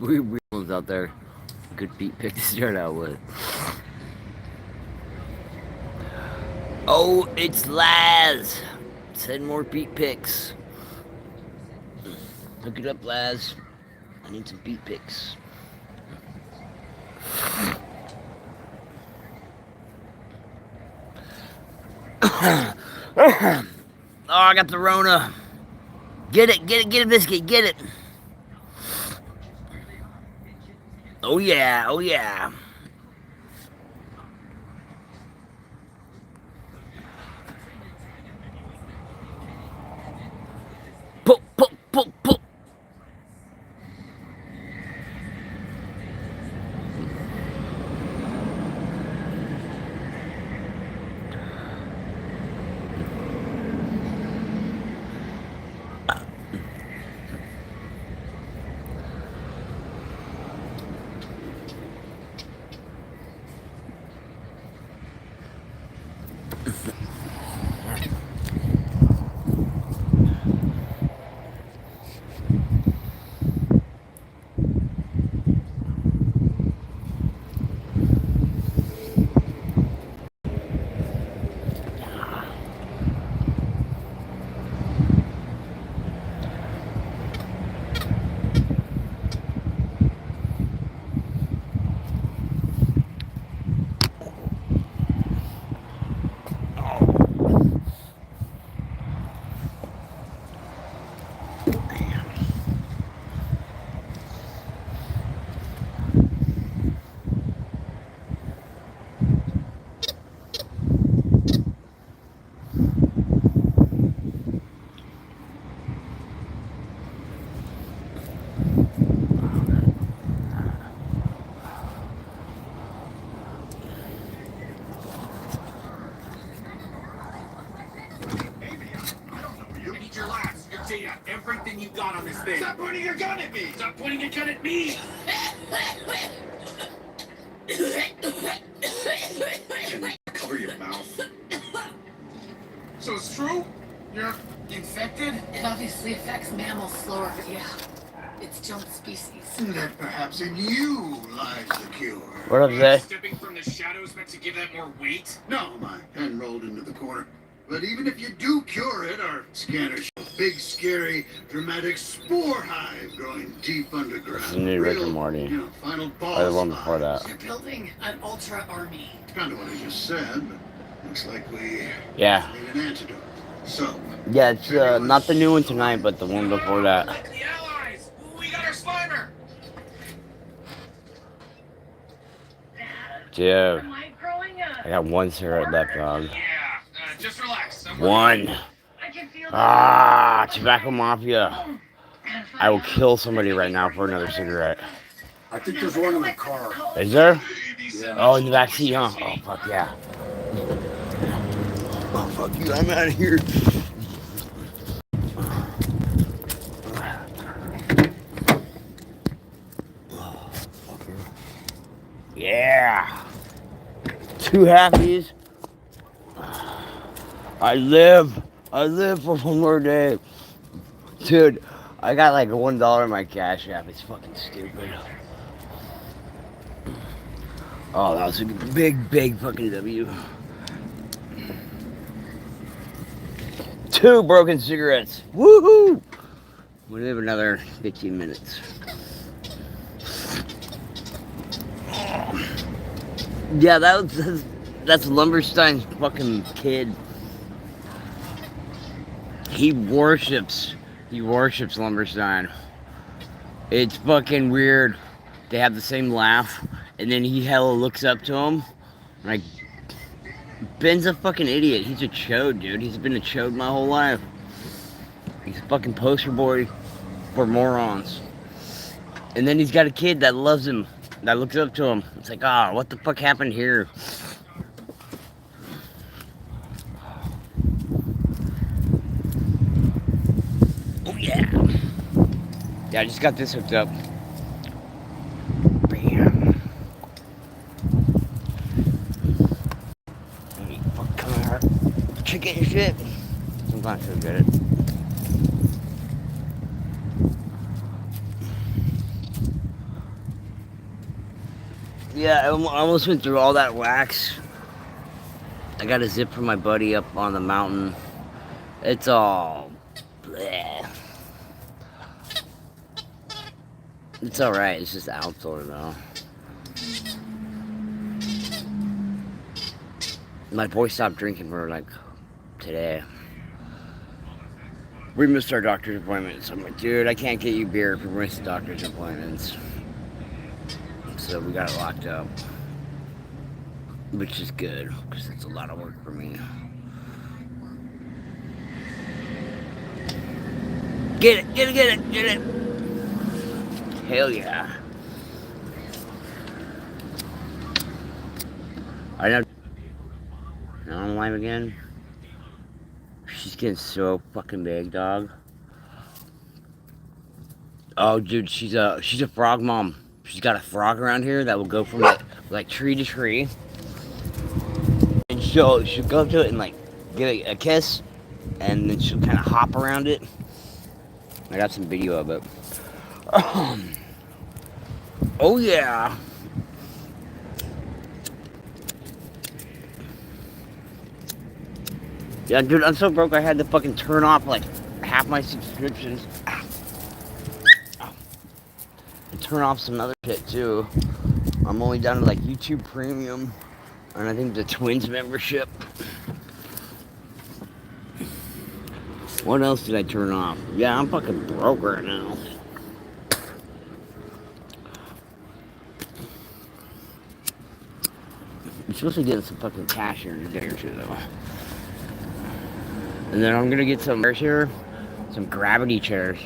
weird ones out there. Good feet pick to start out with. Oh, it's Laz. Send more beat picks. Look it up, Laz. I need some beat picks. Oh, I got the Rona. Get it, get a biscuit, get it. Oh yeah, oh yeah. Pull, pull, pull, pull. Everything you got on this thing. Stop pointing your gun at me! Stop pointing your gun at me! Cover your mouth. So it's true? You're infected? It obviously affects mammals slower, but yeah. It's jump species. That perhaps in you lies the cure. What up, Zay? Stepping from the shadows meant to give that more weight? No, my hand rolled into the corner. But even if you do cure it, our scanners show a big, scary, dramatic spore hive growing deep underground. This is new Rick and Morty. Final boss. Or the one before that. They're building an ultra army. Kind of what I just said, but looks like we need an antidote. So. Yeah, it's not the new one tonight, but the one before that. The allies! We got our Slimer! Dude, I got one cigarette left, dog. Yeah, just relax. One. Ah, Tobacco Mafia. I will kill somebody right now for another cigarette. I think there's one in the car. Is there? Yeah. Oh, in the back seat, huh? Oh, fuck yeah. Oh, fuck you, I'm out of here. Yeah. 2 halfies. I live for one more day. Dude, I got like $1 in my Cash App. It's fucking stupid. Oh, that was a big fucking W. 2 broken cigarettes. Woohoo! We have another 15 minutes. Yeah, that's Lumberstein's fucking kid. He worships Lumberstein. It's fucking weird. They have the same laugh, and then he hella looks up to him. Like, Ben's a fucking idiot. He's a chode, dude. He's been a chode my whole life. He's a fucking poster boy for morons. And then he's got a kid that loves him, that looks up to him. It's like, what the fuck happened here? Oh yeah. Yeah, I just got this hooked up. Bam. Let me fuck come out. Chicken and shit. Sometimes she'll get it. Yeah, I almost went through all that wax. I got a zip from my buddy up on the mountain. It's all... bleh. It's alright, it's just outdoor though. My boy stopped drinking for like today. We missed our doctor's appointments. I'm like, dude, I can't get you beer if we miss doctor's appointments. So we got it locked up. Which is good, because it's a lot of work for me. Get it, get it, get it, get it! Hell yeah. I know. Now I'm live again. She's getting so fucking big, dog. Oh, dude, she's a frog mom. She's got a frog around here that will go from like tree to tree, and she'll go up to it and like give it a kiss, and then she'll kind of hop around it. I got some video of it. Oh yeah. Yeah, dude, I'm so broke I had to fucking turn off like half my subscriptions. And turn off some other shit too. I'm only down to like YouTube Premium and I think the Twins membership. What else did I turn off? Yeah, I'm fucking broke right now. I'm supposed to get some fucking cash here in a day or two though. And then I'm gonna get some chairs here, some gravity chairs.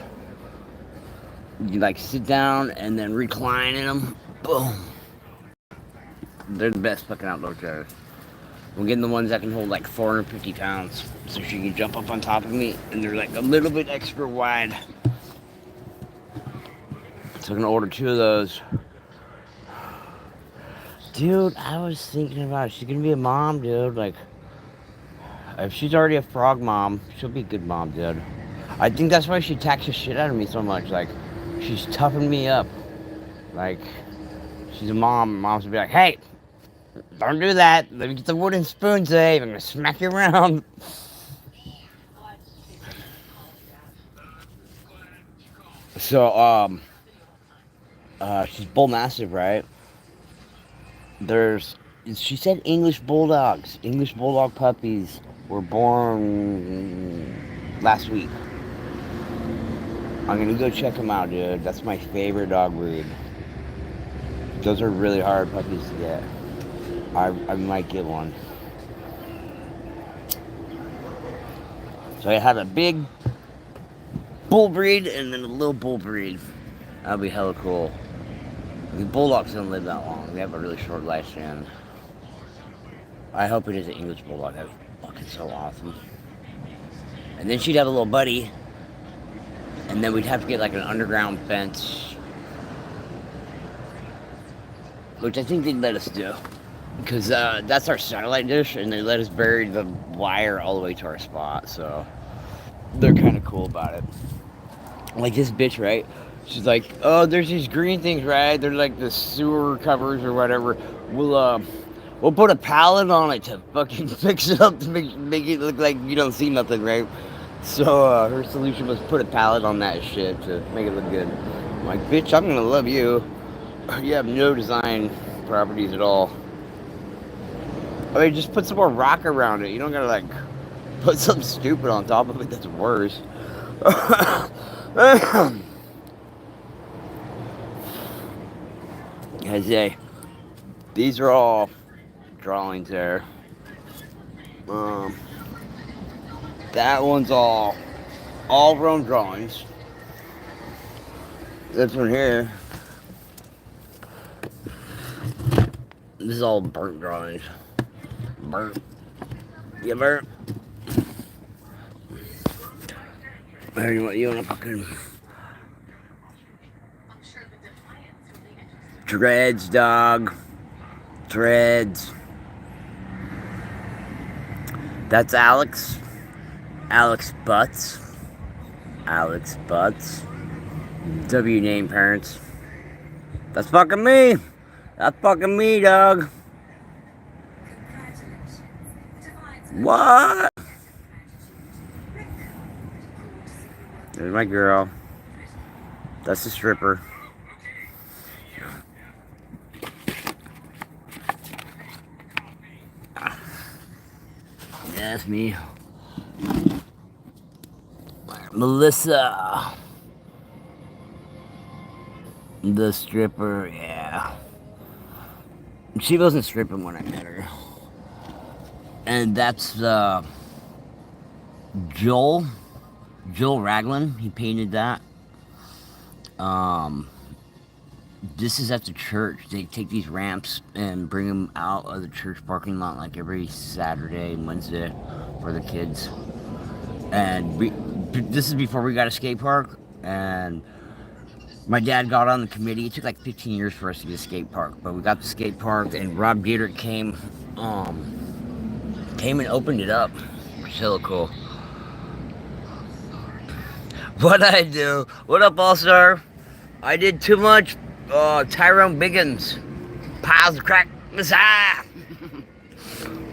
You like sit down and then recline in them. Boom. They're the best fucking outdoor chairs. I'm getting the ones that can hold like 450 pounds. So she can jump up on top of me and they're like a little bit extra wide. So I'm gonna order 2 of those. Dude, I was thinking about it. She's gonna be a mom, dude. Like, if she's already a frog mom, she'll be a good mom, dude. I think that's why she attacks the shit out of me so much. Like, she's toughing me up. Like, she's a mom. Mom's will be like, hey, don't do that. Let me get the wooden spoon today. I'm gonna smack you around. So, she's bull mastiff, right? She said English bulldogs. English bulldog puppies were born last week. I'm gonna go check them out, dude. That's my favorite dog breed. Those are really hard puppies to get. I might get one. So I have a big bull breed and then a little bull breed. That'll be hella cool. The bulldogs don't live that long. They have a really short lifespan. I hope it is an English bulldog. That's fucking so awesome. And then she'd have a little buddy. And then we'd have to get like an underground fence. Which I think they'd let us do. Because that's our satellite dish. And they let us bury the wire all the way to our spot. So they're kind of cool about it. Like this bitch, right? She's like, oh, there's these green things, right? They're like the sewer covers or whatever. We'll put a pallet on it to fucking fix it up to make it look like you don't see nothing, right? So her solution was put a pallet on that shit to make it look good. I'm like, bitch, I'm gonna love you. You have no design properties at all. I mean, just put some more rock around it. You don't gotta like put something stupid on top of it that's worse. These are all drawings there. That one's all Rome drawings. This one here, this is all burnt drawings. Burnt. Yeah, burnt. You wanna fucking dreads, dog. Dreads. That's Alex. Alex Butts. Alex Butts. W name parents. That's fucking me. That's fucking me, dog. What? There's my girl. That's the stripper. Yeah, that's me. Melissa. The stripper, yeah. She wasn't stripping when I met her. And that's Joel. Joel Raglan. He painted that. This is at the church. They take these ramps and bring them out of the church parking lot like every Saturday and Wednesday for the kids. And this is before we got a skate park. And my dad got on the committee. It took like 15 years for us to get a skate park, but we got the skate park, and Rob Dietrich came and opened it up. It's hella cool. What I do? What up, All Star? I did too much. Tyrone Biggins, piles of crack Messiah.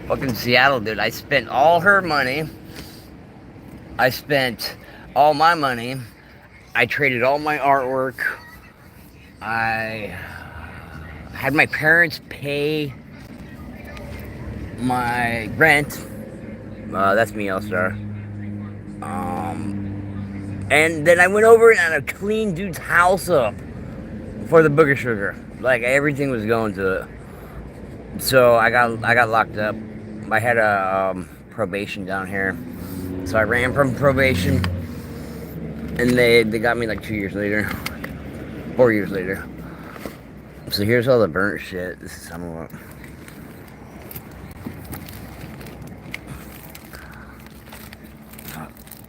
Fucking Seattle, dude. I spent all her money. I spent all my money. I traded all my artwork. I had my parents pay my rent. That's me, All-Star. And then I went over and I cleaned dude's house up for the booger sugar. Like everything was going to it. So I got locked up. I had a probation down here. So I ran from probation. And they got me like 2 years later. 4 years later. So here's all the burnt shit. This is some of it.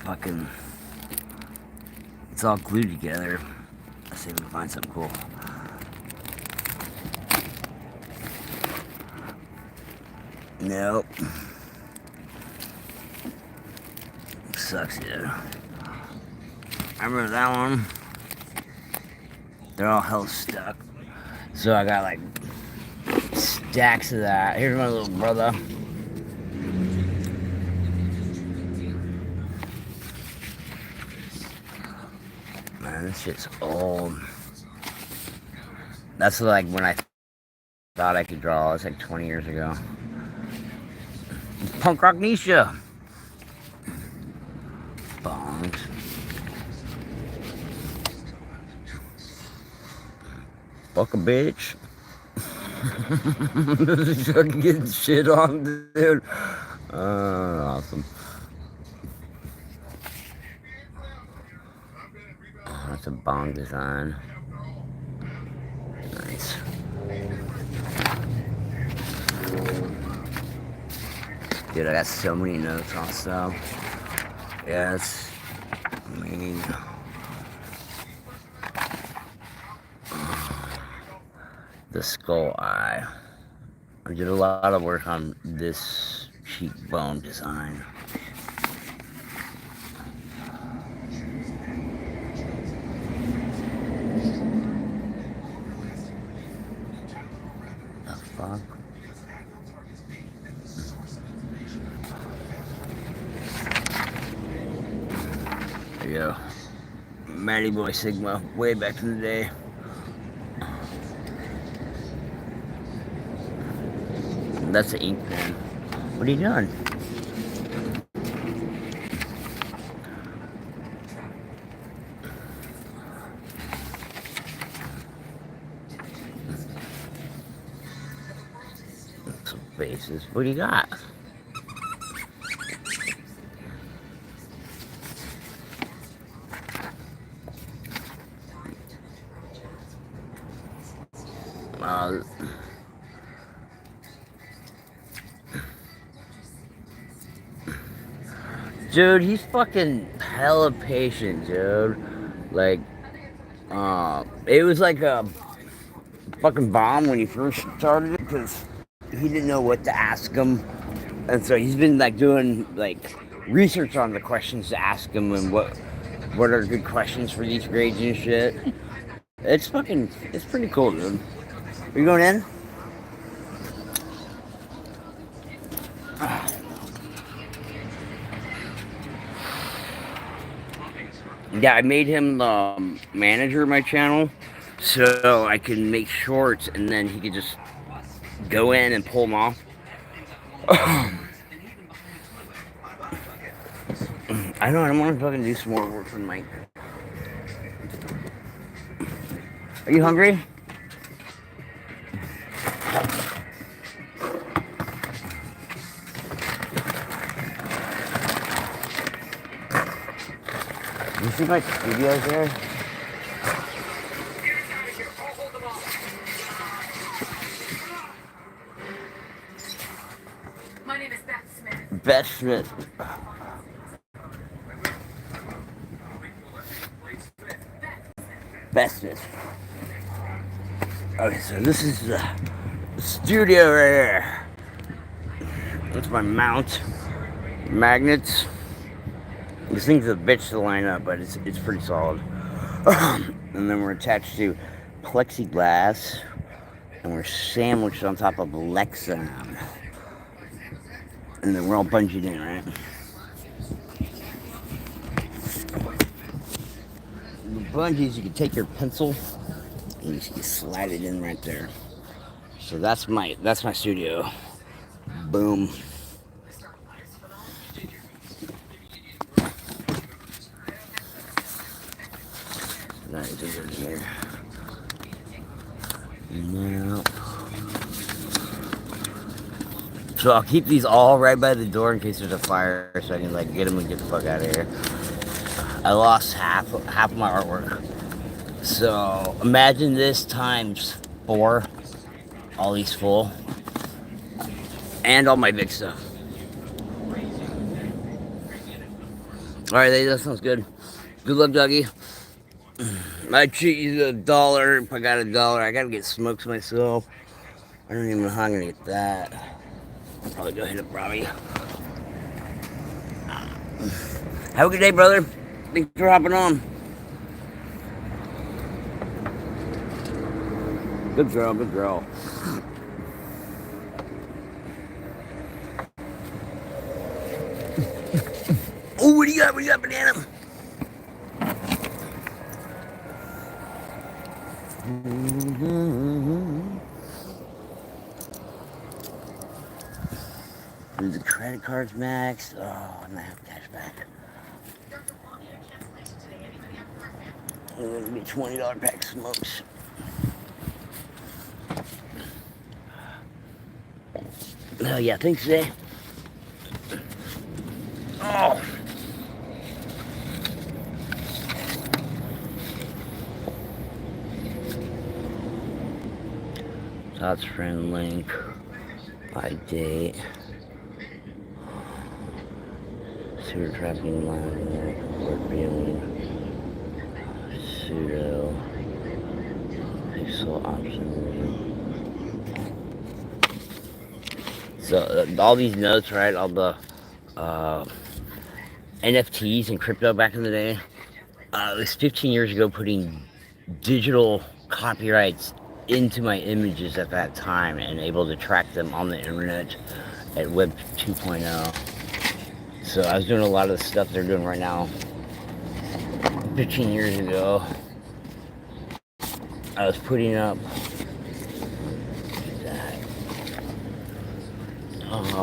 Fucking. It's all glued together. Let's see if we can find something cool. Nope. Sucks, dude. I remember that one. They're all hell stuck. So I got like stacks of that. Here's my little brother. Man, this shit's old. That's like when I thought I could draw. It's like 20 years ago. Punk rock Nisha. Bongs. Fuck a bitch. Fucking getting shit on, dude. Awesome. Oh, that's a bong design. Nice. Dude, I got so many notes on stuff. Yes. I mean... the skull eye. I did a lot of work on this cheekbone design. The fuck? There you go. Matty Boy Sigma, way back in the day. That's the ink pen. What are you doing? Some faces. What do you got? Dude, he's fucking hella patient, dude. Like, it was like a fucking bomb when he first started it, because he didn't know what to ask him. And so he's been, like, doing, like, research on the questions to ask him and what are good questions for these grades and shit. It's pretty cool, dude. Are you going in? Yeah, I made him the manager of my channel so I can make shorts and then he could just go in and pull them off. I don't want to fucking do some more work for Mike. Are you hungry? You see my studios there? My name is Beth Smith. Beth Smith. Beth Smith. Okay, so this is the studio right here. That's my mount. Magnets. This thing's a bitch to line up, but it's pretty solid. And then we're attached to plexiglass, and we're sandwiched on top of Lexan. And then we're all bungeed in, right? The bungees, you can take your pencil and you slide it in right there. So that's my studio. Boom. Now, so I'll keep these all right by the door in case there's a fire, so I can like get them and get the fuck out of here. I lost half of my artwork. So imagine this times 4, all these full, and all my big stuff. All right, that sounds good. Good luck, Dougie. I treat you to $1 if I got $1. I gotta get smokes myself. I don't even know how I'm gonna get that. I'll probably go hit up Robbie. Have a good day, brother. Thanks for hopping on. Good girl, good girl. Oh, what do you got? What do you got, banana? Do the credit cards max? Oh, I'm gonna have cash back. I'm gonna get $20 pack of smokes. Oh yeah, thanks, Jay. Oh. Tots friend link. My date. Sewer trapping line. Work feeling. Pseudo. Pixel option. So all these notes, right? All the NFTs and crypto back in the day. It was 15 years ago putting digital copyrights into my images at that time and able to track them on the internet at Web 2.0. So I was doing a lot of the stuff they're doing right now. 15 years ago, I was putting up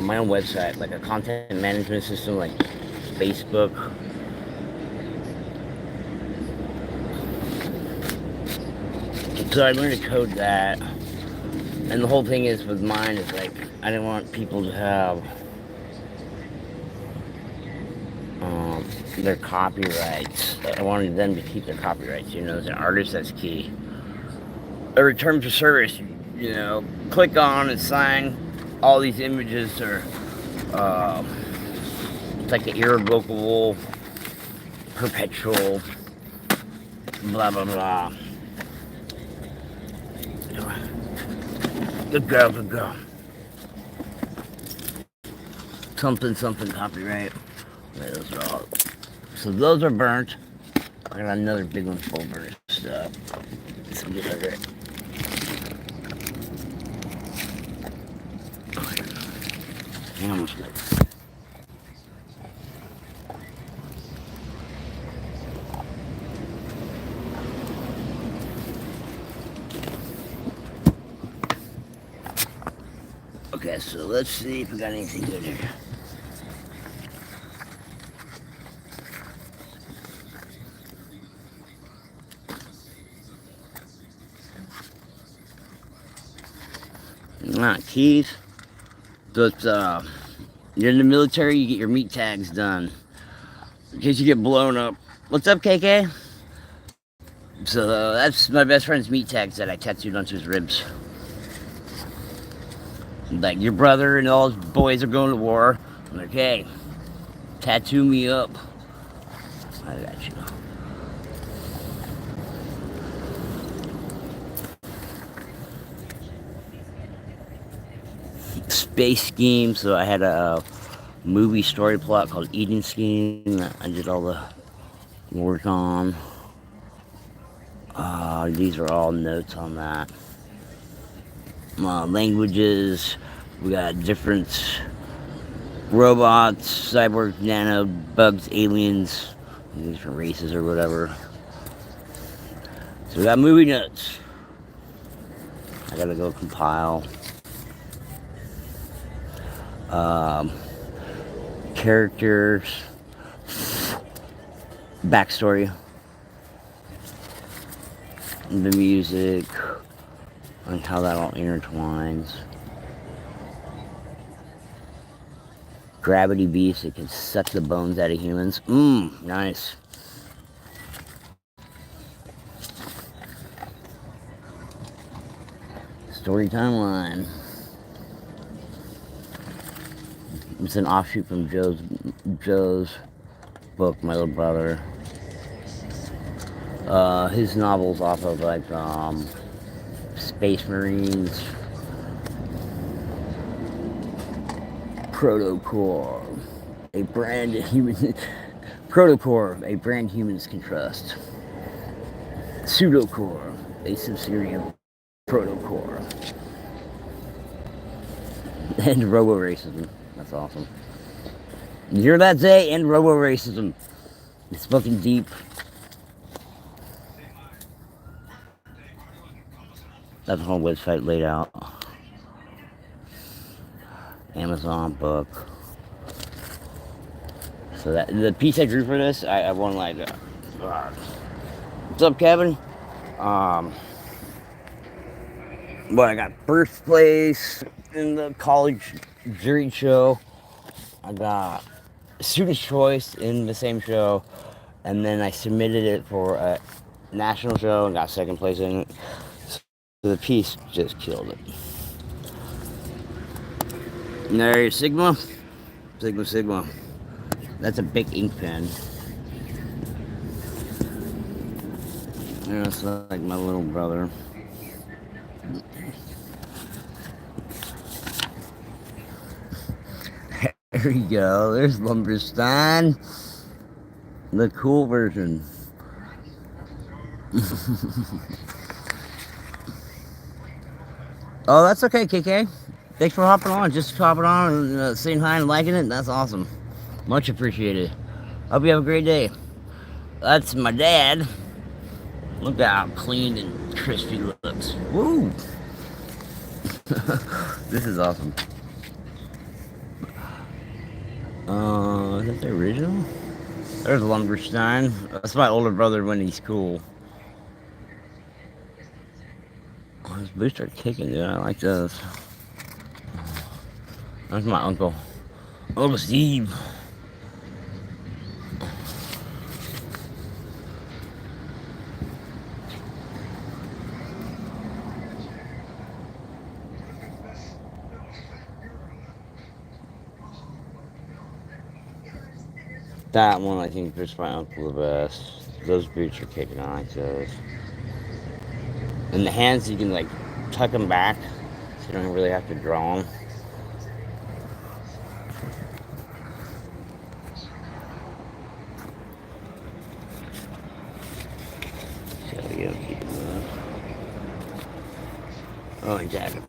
my own website, like a content management system like Facebook. So I learned to code that, and the whole thing is with mine is like I didn't want people to have their copyrights. I wanted them to keep their copyrights. You know, as an artist, that's key. A return to service. You know, click on and sign. All these images are it's like the irrevocable, perpetual, blah blah blah. Good girl, good girl. Something, something copyright. Wait, those are all. So those are burnt. I got another big one full of burnt stuff. Some good other. Okay, so let's see if we got anything good here. Keys. So it's, you're in the military, you get your meat tags done. In case you get blown up. What's up, KK? So that's my best friend's meat tags that I tattooed onto his ribs. Like, your brother and all his boys are going to war. I'm like, hey, tattoo me up. I got you. Space Scheme, so I had a movie story plot called Eden Scheme that I did all the work on. These are all notes on that. Languages, we got different robots, cyborg, nano, bugs, aliens, different races or whatever. So we got movie notes. I gotta go compile. Characters, backstory, the music, and how that all intertwines. Gravity beast, it can suck the bones out of humans. Nice. Story timeline. It's an offshoot from Joe's book, My Little Brother. His novels off of like Space Marines, Protocore, a brand human. Protocore, a brand humans can trust. Pseudocore, a subsidiary of Protocore. And robo-racism. That's awesome. You hear that, Zay? And robo-racism. It's fucking deep. That's the whole website laid out. Amazon book. So that the piece I drew for this, I won like. What's up, Kevin? But I got first place in the college jury show. I got student's choice in the same show, and then I submitted it for a national show and got second place in it. So the piece just killed it. And there's Sigma. Sigma. That's a big ink pen. That's like my little brother. There you go. There's Lumberstein. The cool version. Oh, that's okay, KK. Thanks for hopping on. Just hopping on and saying hi and liking it. That's awesome. Much appreciated. Hope you have a great day. That's my dad. Look how clean and crispy looks. Woo! This is awesome. Is that the original? There's Lumberstein. That's my older brother when he's cool. Oh, his boots are kicking, dude. I like those. That's my uncle. Uncle Steve. That one, I think, fits my uncle the best. Those boots are kicking on like those. And the hands, you can like tuck them back, so you don't really have to draw them. So we go keep them. Oh, and jacket.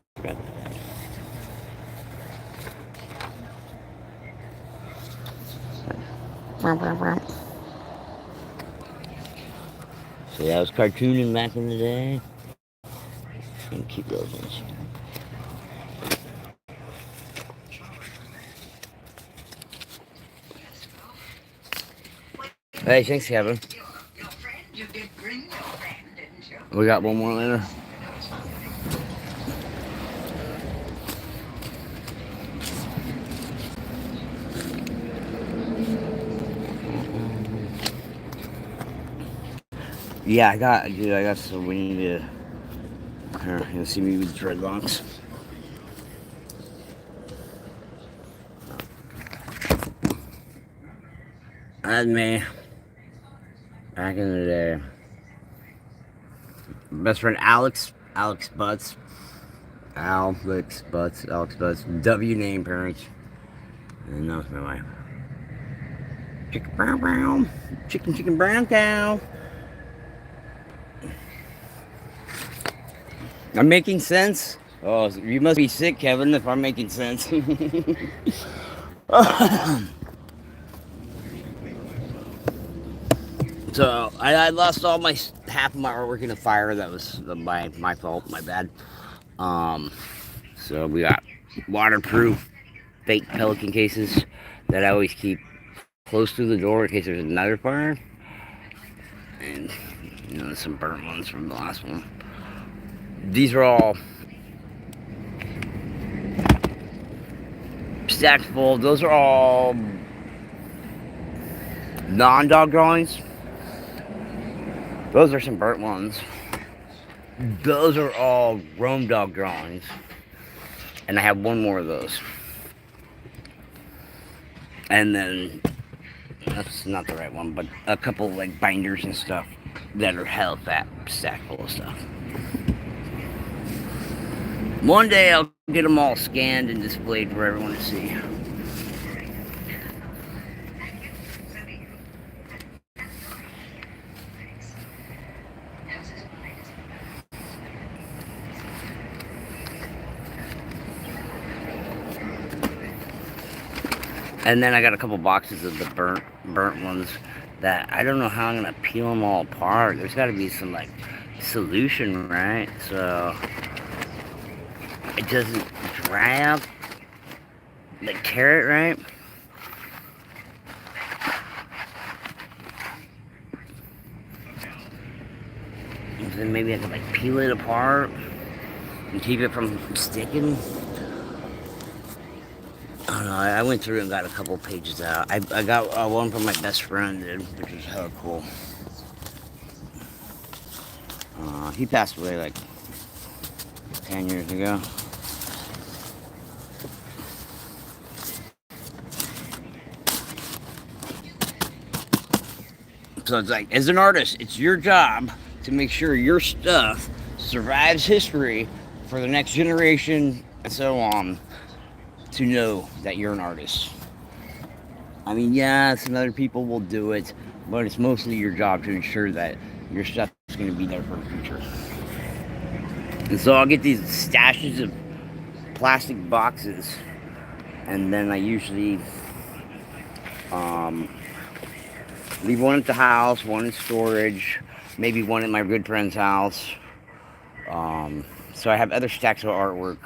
So yeah, I was cartooning back in the day. And keep those ones. Hey, thanks, Kevin. We got one more later. Yeah, I got some. We need to. Here, you'll see me with dreadlocks. That's me. Back in the day. Best friend Alex Butts. Alex Butts. W name parents. And that was my wife. Chicken brown cow. I'm making sense? Oh, you must be sick, Kevin, if I'm making sense. So, I lost all my half of my artwork in a fire. That was my fault, my bad. So we got waterproof fake pelican cases that I always keep close to the door in case there's another fire. And, some burnt ones from the last one. These are all stacked full. Those are all non-dog drawings. Those are some burnt ones. Those are all Romedog drawings. And I have one more of those. And then, that's not the right one, but a couple like binders and stuff that are hell fat, stacked full of stuff. One day I'll get them all scanned and displayed for everyone to see. And then I got a couple boxes of the burnt ones that I don't know how I'm gonna peel them all apart. There's got to be some like solution, right? So it doesn't dry out the carrot, right? And then maybe I could like peel it apart and keep it from sticking. I don't know, I went through and got a couple pages out. I got one from my best friend, dude, which is hella cool. He passed away like 10 years ago. So it's like, as an artist, it's your job to make sure your stuff survives history for the next generation and so on, to know that you're an artist. I mean, yeah, some other people will do it, but it's mostly your job to ensure that your stuff is going to be there for the future. And so I'll get these stashes of plastic boxes, and then I usually leave one at the house, one in storage, maybe one at my good friend's house. So I have other stacks of artwork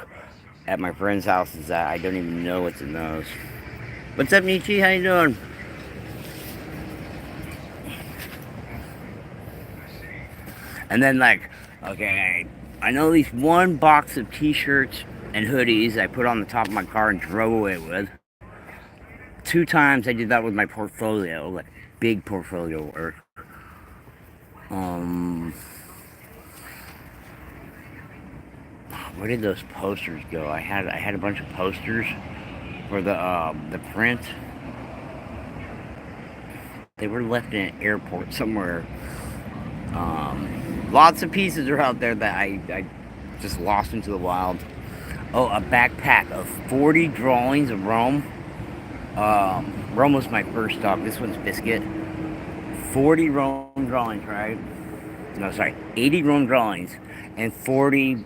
at my friend's houses that I don't even know what's in those. What's up, Nietzsche? How you doing? And then like, okay, I know at least one box of t-shirts and hoodies I put on the top of my car and drove away with. 2 times I did that with my portfolio, like big portfolio work. Where did those posters go? I had a bunch of posters for the print. They were left in an airport somewhere. Lots of pieces are out there that I just lost into the wild. Oh, a backpack of 40 drawings of Rome. Rome was my first stop. This one's Biscuit. 40 Rome drawings, right? No, sorry, 80 Rome drawings and 40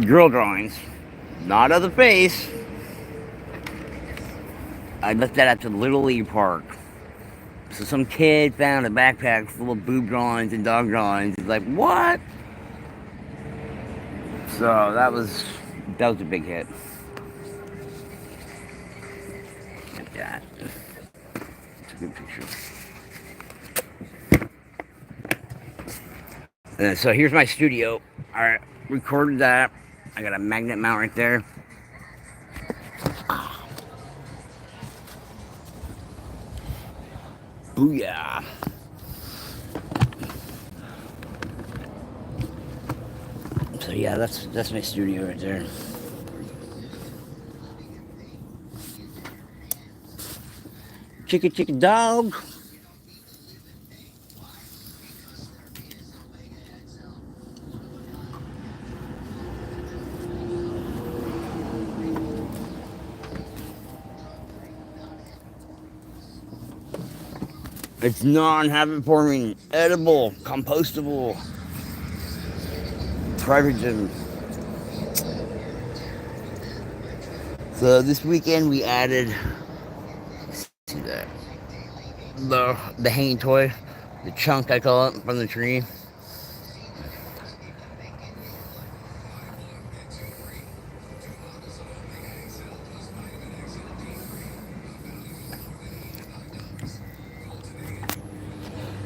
girl drawings. Not of the face. I left that at the Little League Park. So some kid found a backpack full of boob drawings and dog drawings. He's like, what? So that was a big hit. Like that. It's a good picture. So here's my studio. I recorded that. I got a magnet mount right there. Booyah. So yeah, that's my studio right there. Chicka dog. It's non-habit forming, edible, compostable, private gym. So this weekend we added, see that, the hanging toy, the chunk I call it from the tree.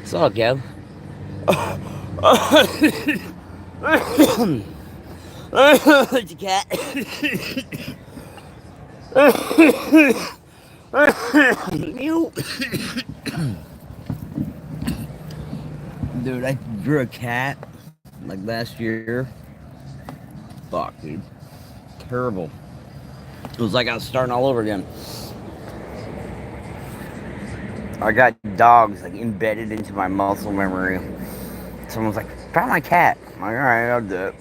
It's all Kev. It's a cat. Dude, I drew a cat like last year. Fuck, dude. Terrible. It was like I was starting all over again. I got dogs like embedded into my muscle memory. Someone's like, draw my cat. I'm like, alright, I'll do it.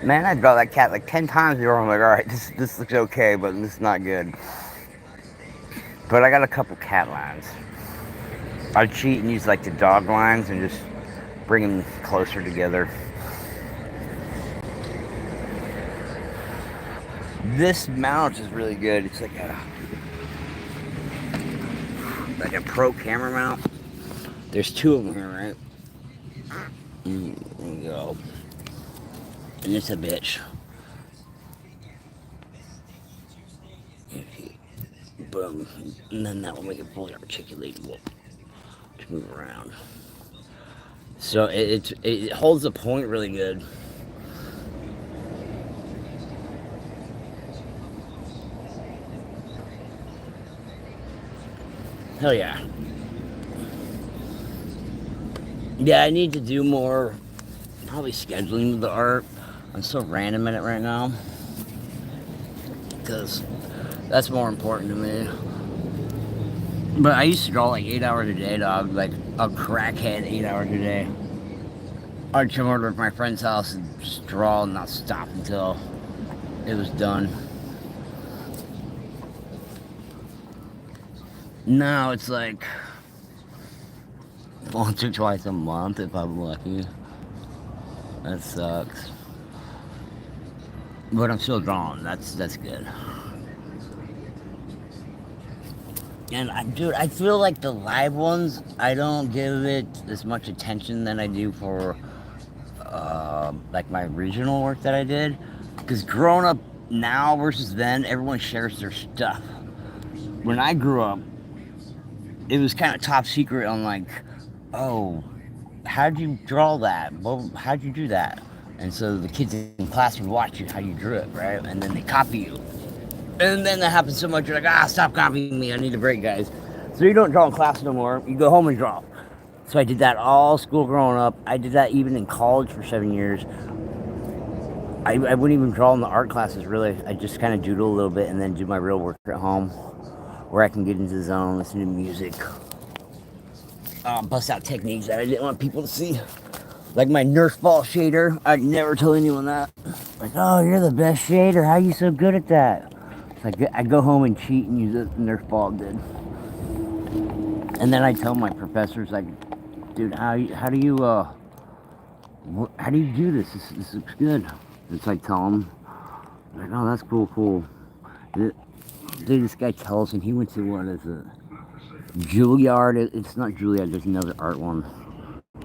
Man, I draw that cat like 10 times before I'm like, alright, this looks okay, but this is not good. But I got a couple cat lines. I cheat and use like the dog lines and just bring them closer together. This mount is really good. It's like a pro camera mount. There's two of them here, right? There we go. And it's a bitch. Boom. And then that will make it fully articulatable to move around. So it holds the point really good. Hell yeah. Yeah, I need to do more, probably scheduling the art. I'm so random at it right now. Because that's more important to me. But I used to draw like 8 hours a day, dog. Like a crackhead 8 hours a day. I'd come over to my friend's house and just draw and not stop until it was done. Now it's like once or twice a month if I'm lucky. That sucks. But I'm still drawing. That's good. And dude, I feel like the live ones, I don't give it as much attention than I do for like my original work that I did. Because growing up now versus then, everyone shares their stuff. When I grew up, it was kind of top secret on like, oh, how'd you draw that? Well, how'd you do that? And so the kids in class would watch you how you drew it, right? And then they copy you. And then that happens so much, you're like, stop copying me, I need a break, guys. So you don't draw in class no more, you go home and draw. So I did that all school growing up. I did that even in college for 7 years. I wouldn't even draw in the art classes, really. I just kind of doodle a little bit and then do my real work at home, where I can get into the zone, listen to music, bust out techniques that I didn't want people to see. Like my Nerf ball shader, I'd never tell anyone that. Like, oh, you're the best shader, how are you so good at that? I go home and cheat and use a Nerf ball, dude. And then I tell my professors, like, dude, how do you do this? This looks good. It's like, tell them, like, oh, that's cool. Dude, this guy tells him he went to what is it? Juilliard. It's not Juilliard. There's another art one.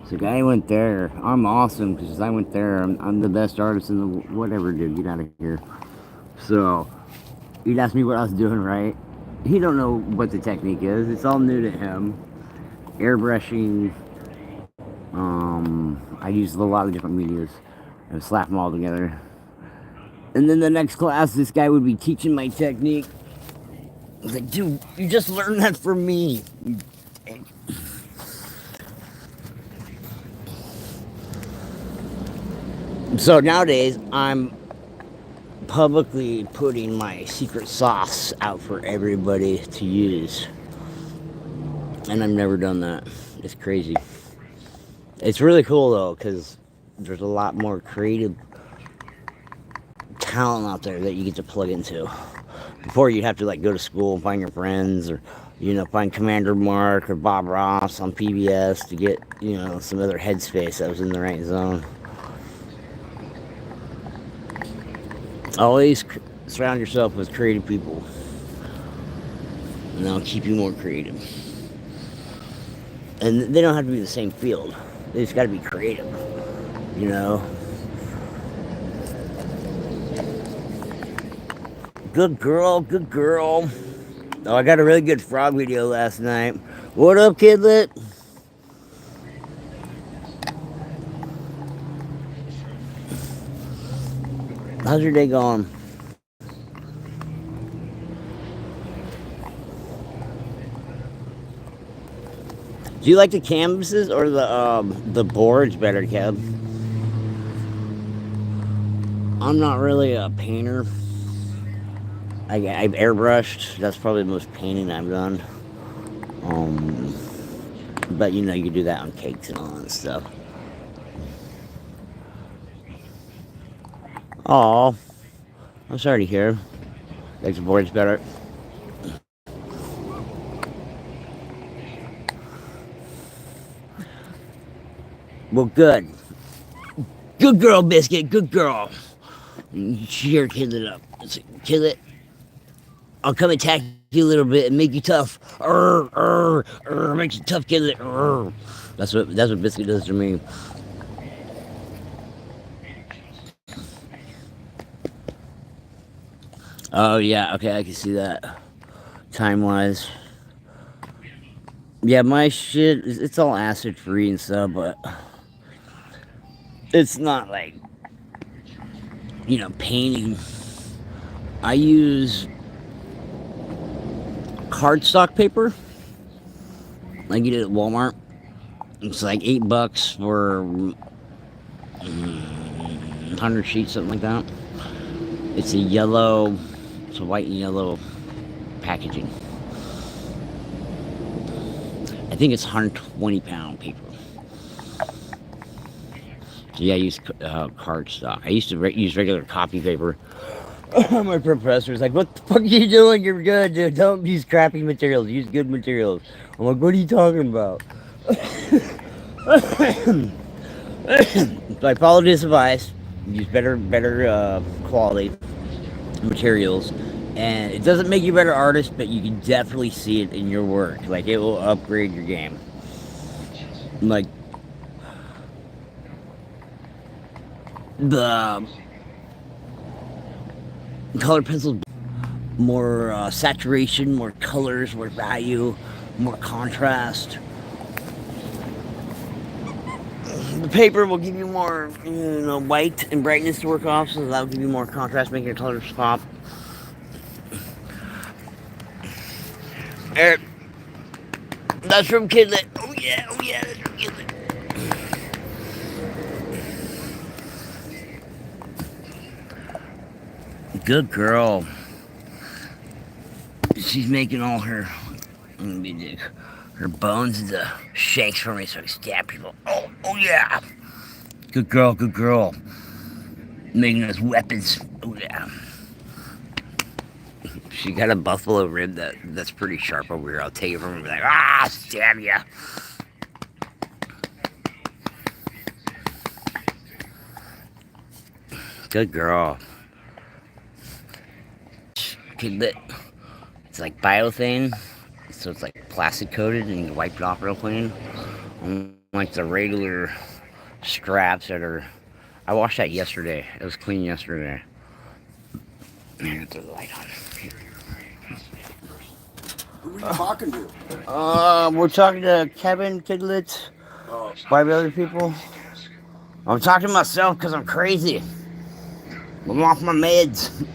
So the guy went there. I'm awesome because I went there. I'm the best artist in the whatever, dude. Get out of here. So he'd ask me what I was doing right. He don't know what the technique is. It's all new to him. Airbrushing. I used a lot of different medias and slap them all together. And then the next class, this guy would be teaching my technique. I was like, dude, you just learned that from me. So nowadays, I'm publicly putting my secret sauce out for everybody to use. And I've never done that. It's crazy. It's really cool though, because there's a lot more creative talent out there that you get to plug into. Before you'd have to like go to school and find your friends, or find Commander Mark or Bob Ross on PBS to get some other headspace that was in the right zone. Always surround yourself with creative people, and they'll keep you more creative. And they don't have to be the same field. They just got to be creative, Good girl, good girl. Oh, I got a really good frog video last night. What up, kidlet? How's your day going? Do you like the canvases or the boards better, Kev? I'm not really a painter. I've airbrushed. That's probably the most painting I've done. But you can do that on cakes and all that stuff. Oh, I'm sorry to hear. Like the board's better. Well, good. Good girl, Biscuit. Good girl. Cheer Kidlet up. Kidlet, I'll come attack you a little bit and make you tough. Makes you tough, Kidlet. That's what Biscuit does to me. Oh yeah, okay, I can see that. Time-wise. Yeah, my shit, it's all acid-free and stuff, but it's not like, painting. I use cardstock paper. I get it at Walmart. It's like $8 for 100 sheets, something like that. It's a white and yellow packaging. I think it's 120-pound paper. So yeah, I use cardstock. I used to use regular copy paper. My professor's like, "What the fuck are you doing? You're good, dude. Don't use crappy materials. Use good materials." I'm like, "What are you talking about?" So I followed his advice. Use better quality materials. And it doesn't make you a better artist, but you can definitely see it in your work. Like, it will upgrade your game. Like, the color pencils, more saturation, more colors, more value, more contrast. The paper will give you more, white and brightness to work off, so that will give you more contrast, making your colors pop. That's from Kidlet. Oh yeah, that's from Kidlet. Good girl. She's making all her bones into shanks for me so I can stab people. Oh yeah. Good girl, good girl. Making those weapons. Oh yeah. She got a buffalo rib that's pretty sharp over here. I'll take it from her and be like, stab ya. Good girl. Kidlet. It's like biothane, so it's like plastic coated and you wipe it off real clean. Unlike the regular straps that are. I washed that yesterday. It was clean yesterday. Man, throw the light on. Who are you talking to? We're talking to Kevin Kidlitz, 5 other people. I'm talking to myself because I'm crazy. I'm off my meds.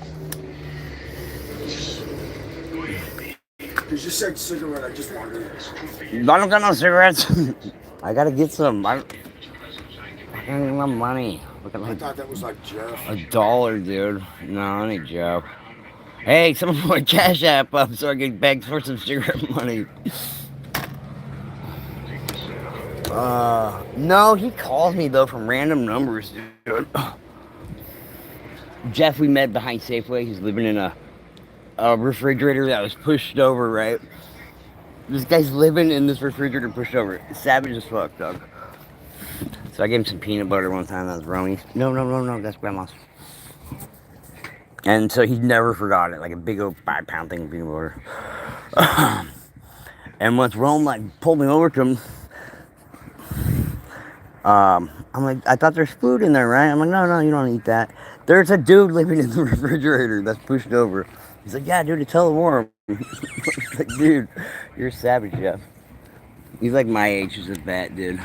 Because you said cigarette, I just wondered. I don't got no cigarettes. I gotta get some. I don't get no money. Look at I like thought that was like Jeff. $1, dude. No, I ain't Joe. Hey, someone put my Cash App up so I can beg for some cigarette money. No, he calls me though from random numbers, dude. Jeff, we met behind Safeway. He's living in a refrigerator that was pushed over, right? This guy's living in this refrigerator pushed over. Savage as fuck, dog. So I gave him some peanut butter one time. That was Romy's. No, that's Grandma's. And so he never forgot it, like a big old 5-pound thing of peanut butter. And once Rome like pulled me over to him, I'm like, I thought there's food in there, right? I'm like, no, you don't eat that. There's a dude living in the refrigerator that's pushed over. He's like, yeah, dude, it's hella warm. Like, dude, you're a savage, Jeff. He's like my age, he's a vet, dude.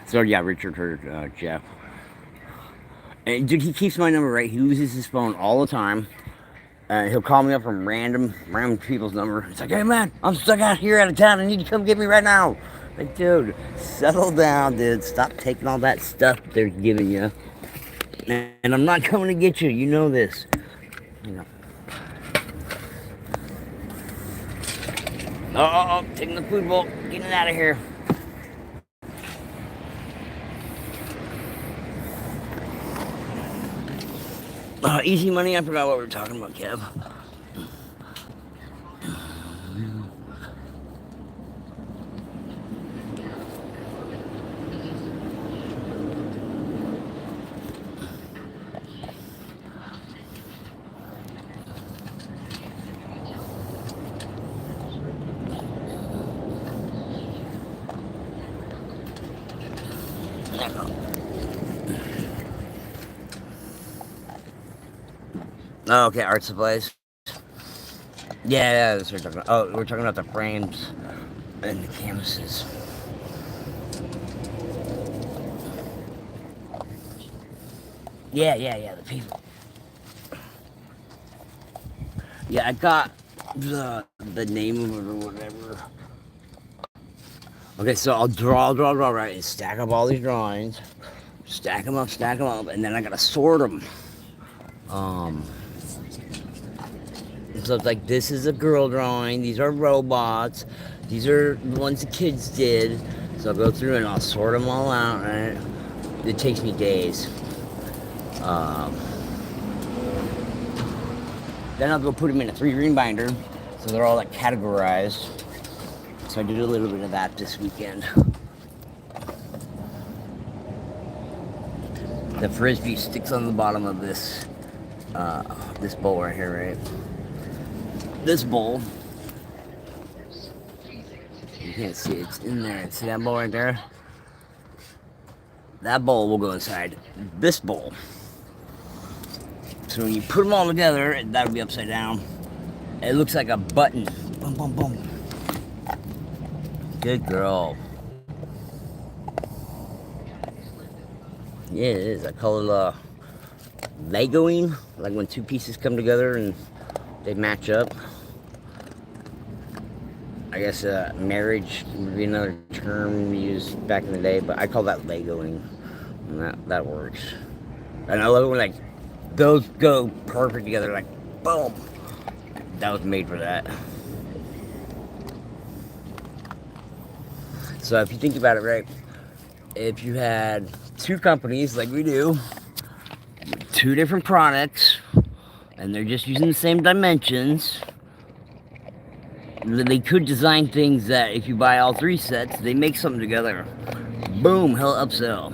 So yeah, Richard heard Jeff. And dude, he keeps my number, right? He loses his phone all the time. He'll call me up from random people's number. It's like, hey man, I'm stuck out here out of town. I need you to come get me right now. Like, dude, settle down, dude. Stop taking all that stuff they're giving you. And I'm not coming to get you. You know this. You know. Oh, taking the food bowl. Getting it out of here. Easy money. I forgot what we were talking about, Kev. Oh, okay, art supplies. Yeah, that's what we're talking about. Oh, we're talking about the frames and the canvases. Yeah, the people. Yeah, I got the name of it or whatever. Okay, so I'll draw, right, and stack up all these drawings. Stack them up, and then I gotta sort them. So it's like, this is a girl drawing, these are robots, these are the ones the kids did. So I'll go through and I'll sort them all out, right? It takes me days. Then I'll go put them in a 3-ring binder, so they're all like categorized. So I did a little bit of that this weekend. The frisbee sticks on the bottom of this bowl right here, right? This bowl, you can't see it, it's in there. See that bowl right there? That bowl will go inside this bowl. So when you put them all together, that'll be upside down. It looks like a button. Boom, boom, boom. Good girl. Yeah, it is. I call it Legoing, like when two pieces come together and they match up. I guess marriage would be another term used back in the day, but I call that Legoing, and that works. And I love it when like those go perfect together, like boom. That was made for that. So if you think about it, right, if you had two companies like we do, two different products, and they're just using the same dimensions, they could design things that if you buy all 3 sets, they make something together. Boom, hell upsell.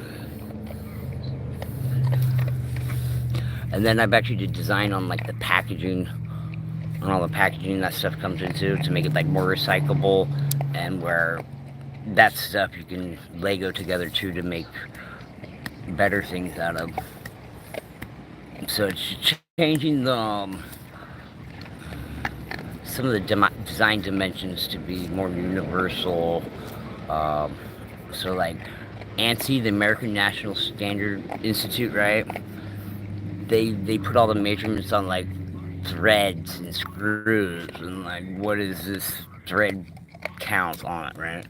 And then I've actually did design on like the packaging and all the packaging that stuff comes into to make it like more recyclable, and where that stuff you can Lego together too to make better things out of. So it's changing the some of the design dimensions to be more universal. So like ANSI, the American National Standard Institute, right? They put all the measurements on like threads and screws and like what is this thread count on it, right?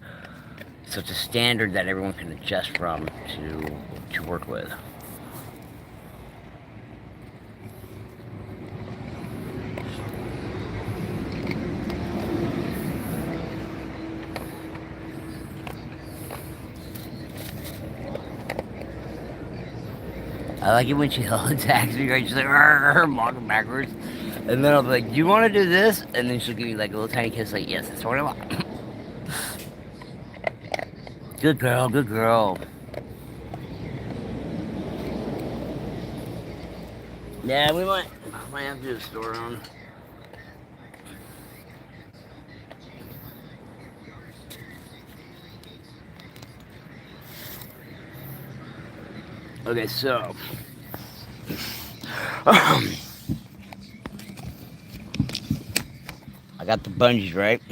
So it's a standard that everyone can adjust from to work with. I like it when she attacks me, right? She's like, walking backwards. And then I'll be like, do you want to do this? And then she'll give me like a little tiny kiss, like, yes, that's what I want. Good girl, good girl. Yeah, we might have to do a store on. Okay, so I got the bungees, right?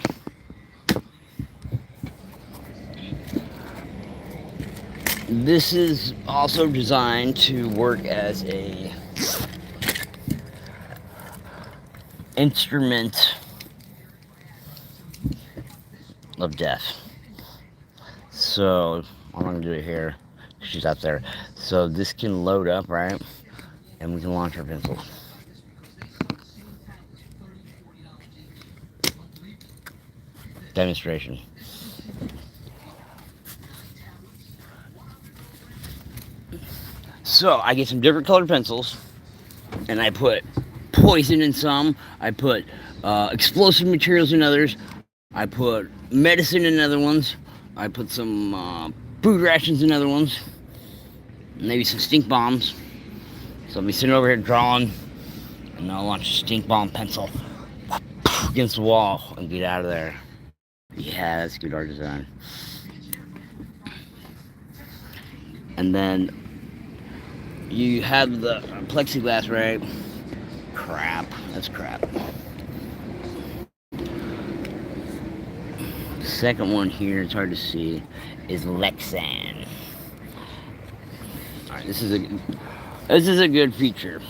This is also designed to work as a instrument of death. So I'm gonna do it here. She's up there. So this can load up, right? And we can launch our pencil. Demonstration. So I get some different colored pencils, and I put poison in some. I put explosive materials in others. I put medicine in other ones. I put some food rations in other ones. Maybe some stink bombs. So I'll be sitting over here drawing, and I'll launch a stink bomb pencil against the wall and get out of there. Yeah, that's good art design. And then you have the plexiglass, right? Crap. That's crap. The second one here, it's hard to see, is Lexan. Alright, this is a good feature.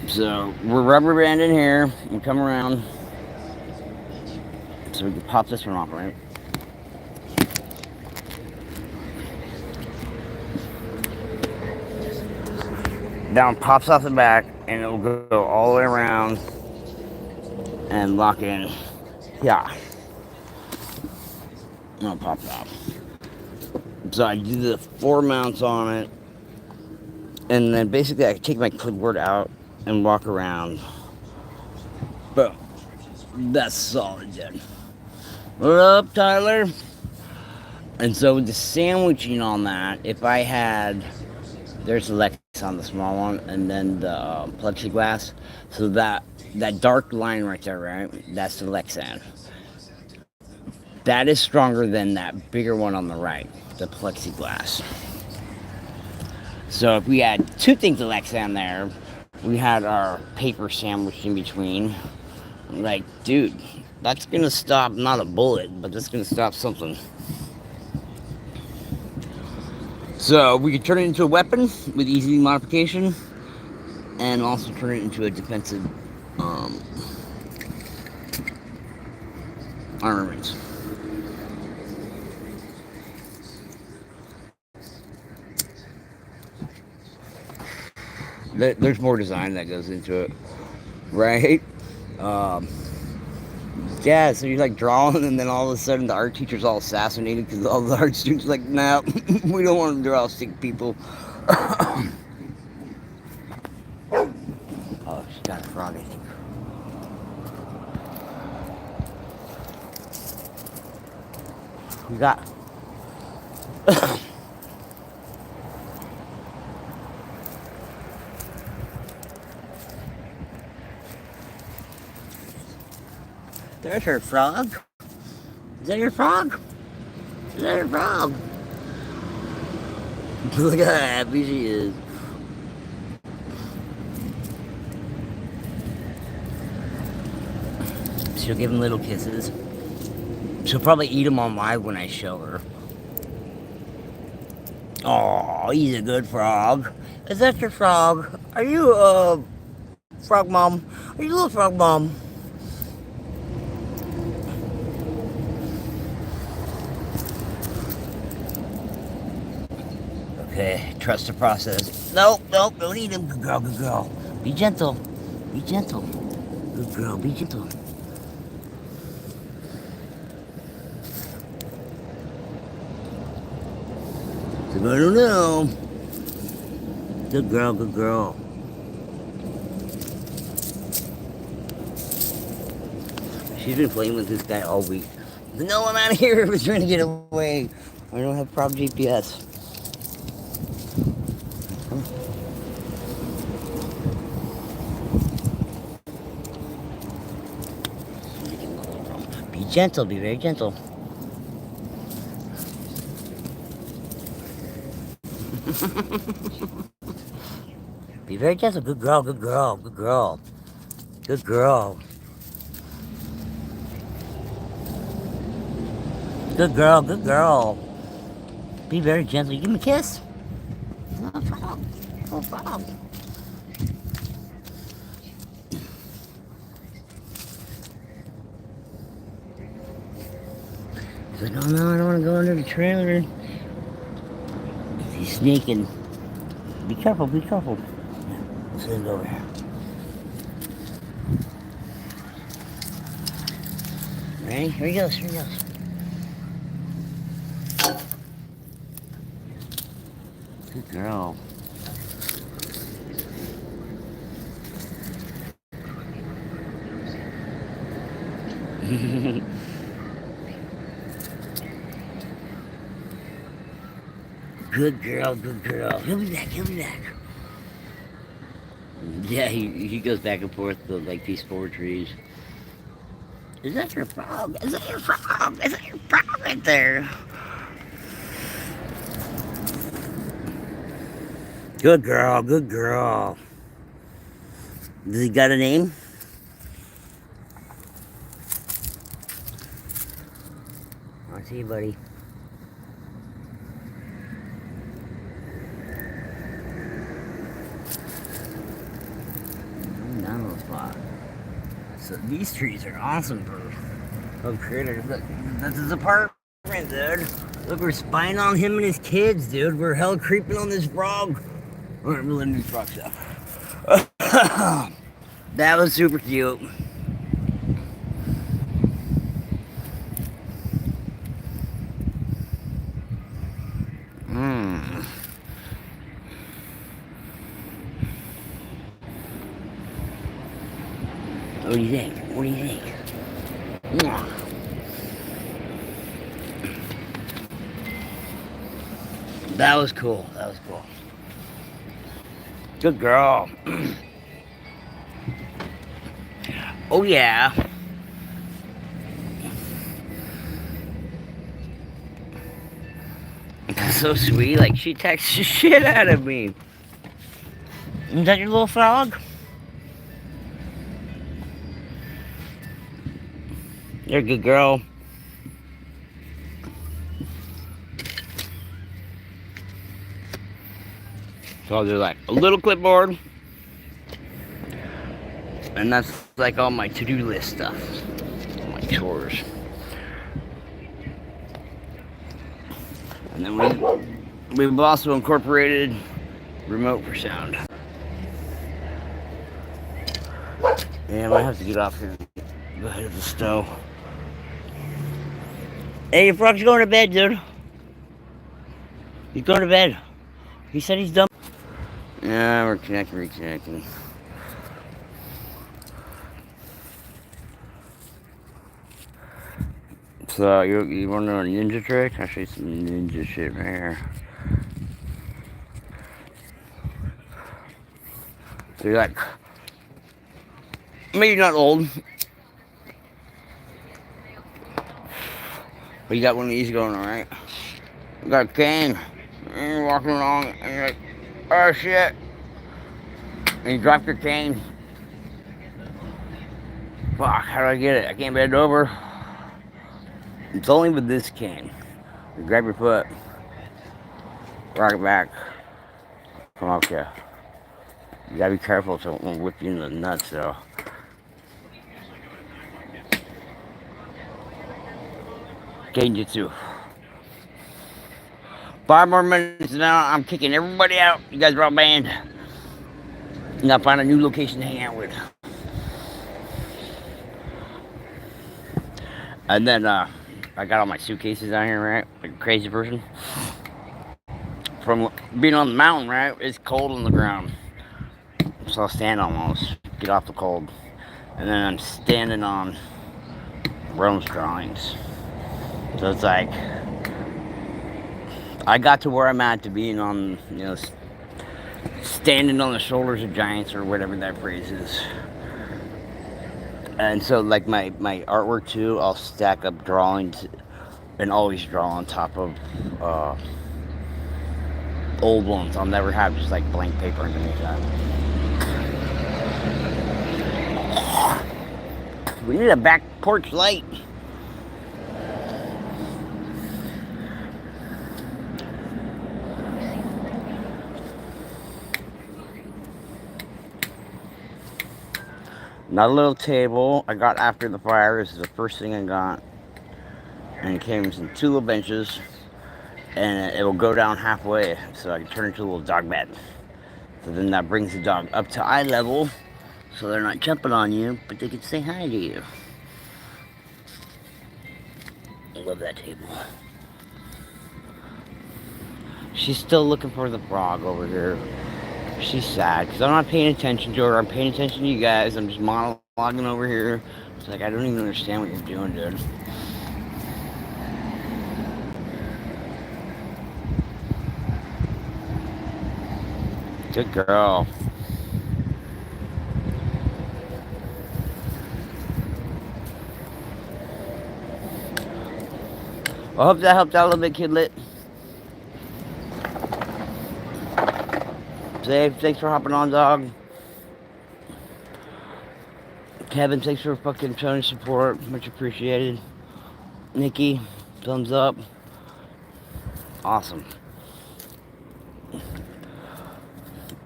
So we're rubber banding here. We come around. So we can pop this one off, right? Down pops off the back, and it'll go all the way around and lock in. Yeah. And I'll pop it off. So I do the 4 mounts on it, and then basically I take my clipboard out and walk around. Boom. That's solid, dude. What up, Tyler? And so with the sandwiching on that, if I had, there's the Lex on the small one, and then the plexiglass. So that dark line right there, right? That's the Lexan. That is stronger than that bigger one on the right, the plexiglass. So if we had 2 things of Lexan there, we had our paper sandwiched in between. Like, dude, that's gonna stop not a bullet, but that's gonna stop something. So we could turn it into a weapon with easy modification, and also turn it into a defensive armament. There's more design that goes into it, right? Yeah, so you're like drawing, and then all of a sudden the art teacher's all assassinated because all the art students are like, nah, we don't want to draw sick people. Oh, she got a frog, I think. We got. There's her frog. Is that your frog? Is that your frog? Look how happy she is. She'll give him little kisses. She'll probably eat them on live when I show her. Oh, he's a good frog. Is that your frog? Are you a frog mom? Are you a little frog mom? Okay, trust the process. Nope, don't eat him. Good girl, good girl. Be gentle. Be gentle. Good girl, be gentle. I don't know. Good girl, good girl. She's been playing with this guy all week. No, I'm out of here. We're trying to get away. I don't have proper GPS. Be gentle, be very gentle. Be very gentle. Good girl, good girl, good girl. Good girl. Good girl, good girl. Be very gentle. You give him a kiss. No problem. No problem. He's like, oh no, I don't want to go under the trailer. He's sneaking. Be careful, be careful. Yeah, let's send it over here. Ready? Here he goes, here he goes. Good girl. Good girl, good girl. He'll be back, he'll be back. Yeah, he goes back and forth to like these 4 trees. Is that your frog? Is that your frog? Is that your frog right there? Good girl, good girl. Does he got a name? I see you, buddy. Down the spot. So these trees are awesome for critters. Look, that's his apartment, dude. Look, we're spying on him and his kids, dude. We're hell creeping on this frog. Alright, we're letting these frogs up. That was super cute. What do you think? What do you think? Mwah. That was cool. That was cool. Good girl. Oh yeah. That's so sweet. Like she texts the shit out of me. Is that your little frog? You're a good girl. So I'll do like a little clipboard. And that's like all my to-do list stuff. All my chores. And then we've also incorporated remote for sound. Yeah, I might have to get off here and go ahead of the stove. Hey, your frog's going to bed, dude. He's going to bed. He said he's done. Yeah, we're reconnecting. So, you want to know a ninja trick? I'll show you some ninja shit right here. So you're like, maybe not old. But you got one of these going, alright? You got a cane. And you're walking along and you're like, oh shit. And you drop your cane. Fuck, how do I get it? I can't bend over. It's only with this cane. You grab your foot, rock it back, come up you. You gotta be careful so it won't whip you in the nuts though. Cane Jitsu. 5 more minutes now, I'm kicking everybody out. You guys are all banned. You gotta find a new location to hang out with. And then I got all my suitcases down here, right? Like a crazy person. From being on the mountain, right? It's cold on the ground. So I'll stand almost, get off the cold. And then I'm standing on Rome's drawings. So it's like, I got to where I'm at to being on, you know, standing on the shoulders of giants or whatever that phrase is. And so like my artwork too, I'll stack up drawings and always draw on top of old ones. I'll never have just like blank paper underneath that. We need a back porch light. Not a little table I got after the fire. This is the first thing I got. And it came in 2 little benches. And it will go down halfway so I can turn it into a little dog bed. So then that brings the dog up to eye level so they're not jumping on you, but they can say hi to you. I love that table. She's still looking for the frog over here. She's sad because I'm not paying attention to her. I'm paying attention to you guys. I'm just monologuing over here. It's like, I don't even understand what you're doing, dude. Good girl. I hope that helped out a little bit, Kidlet. Dave, thanks for hopping on, dog. Kevin, thanks for fucking showing support. Much appreciated. Nikki, thumbs up. Awesome.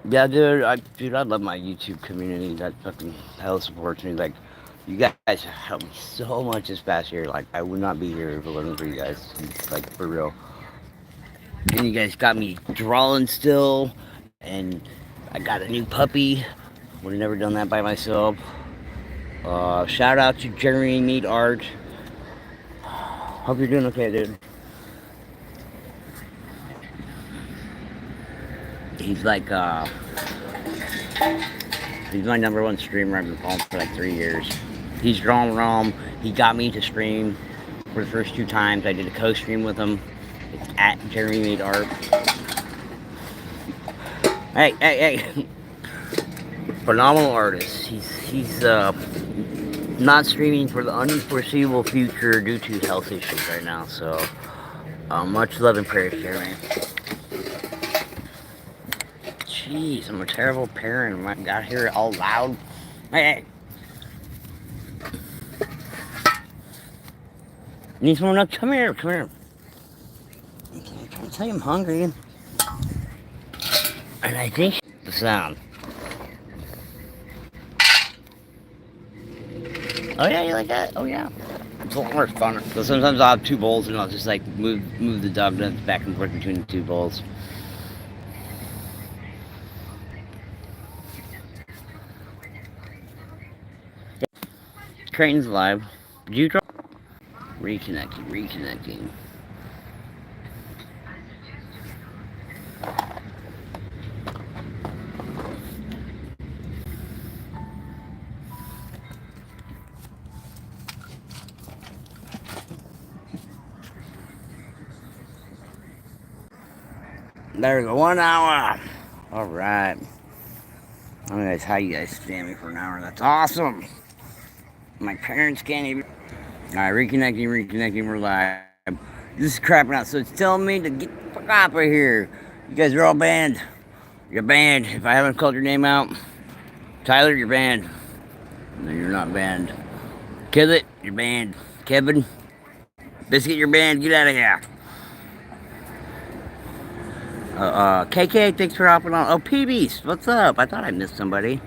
Yeah, dude, I love my YouTube community. That fucking hell supports me. Like, you guys have helped me so much this past year. Like, I would not be here if it wasn't for you guys. It's like, for real. And you guys got me drawing still. And I got a new puppy. Would have never done that by myself. Shout out to Jeremy Meat Art. Hope you're doing okay, dude. He's like, he's my #1 streamer. I've been following for like 3 years. He's drawing Rome. He got me to stream for the first 2 times. I did a co-stream with him. It's at Jeremy Meat Art. Hey. Phenomenal artist. He's not streaming for the unforeseeable future due to health issues right now. So, much love and prayers, Jeremy. Jeez, I'm a terrible parent. I got here all loud. Hey. Need someone up? Come here. I'm trying to tell you I'm hungry. And I think the sound. Oh yeah, you like that? Oh yeah. It's a lot more fun. So sometimes I'll have 2 bowls and I'll just like move the dog nuts back and forth between the 2 bowls. Crane's live. Did you draw? Reconnecting. There's 1 hour. All right. I'm gonna how you guys stand me for an hour. That's awesome. My parents can't even. All right, reconnecting. We're live. This is crapping out, so it's telling me to get the fuck out of here. You guys are all banned. You're banned. If I haven't called your name out, Tyler, you're banned. No, you're not banned. Kill it, you're banned. Kevin, Biscuit, you're banned. Get out of here. KK, thanks for hopping on. Oh, PBs, what's up? I thought I missed somebody.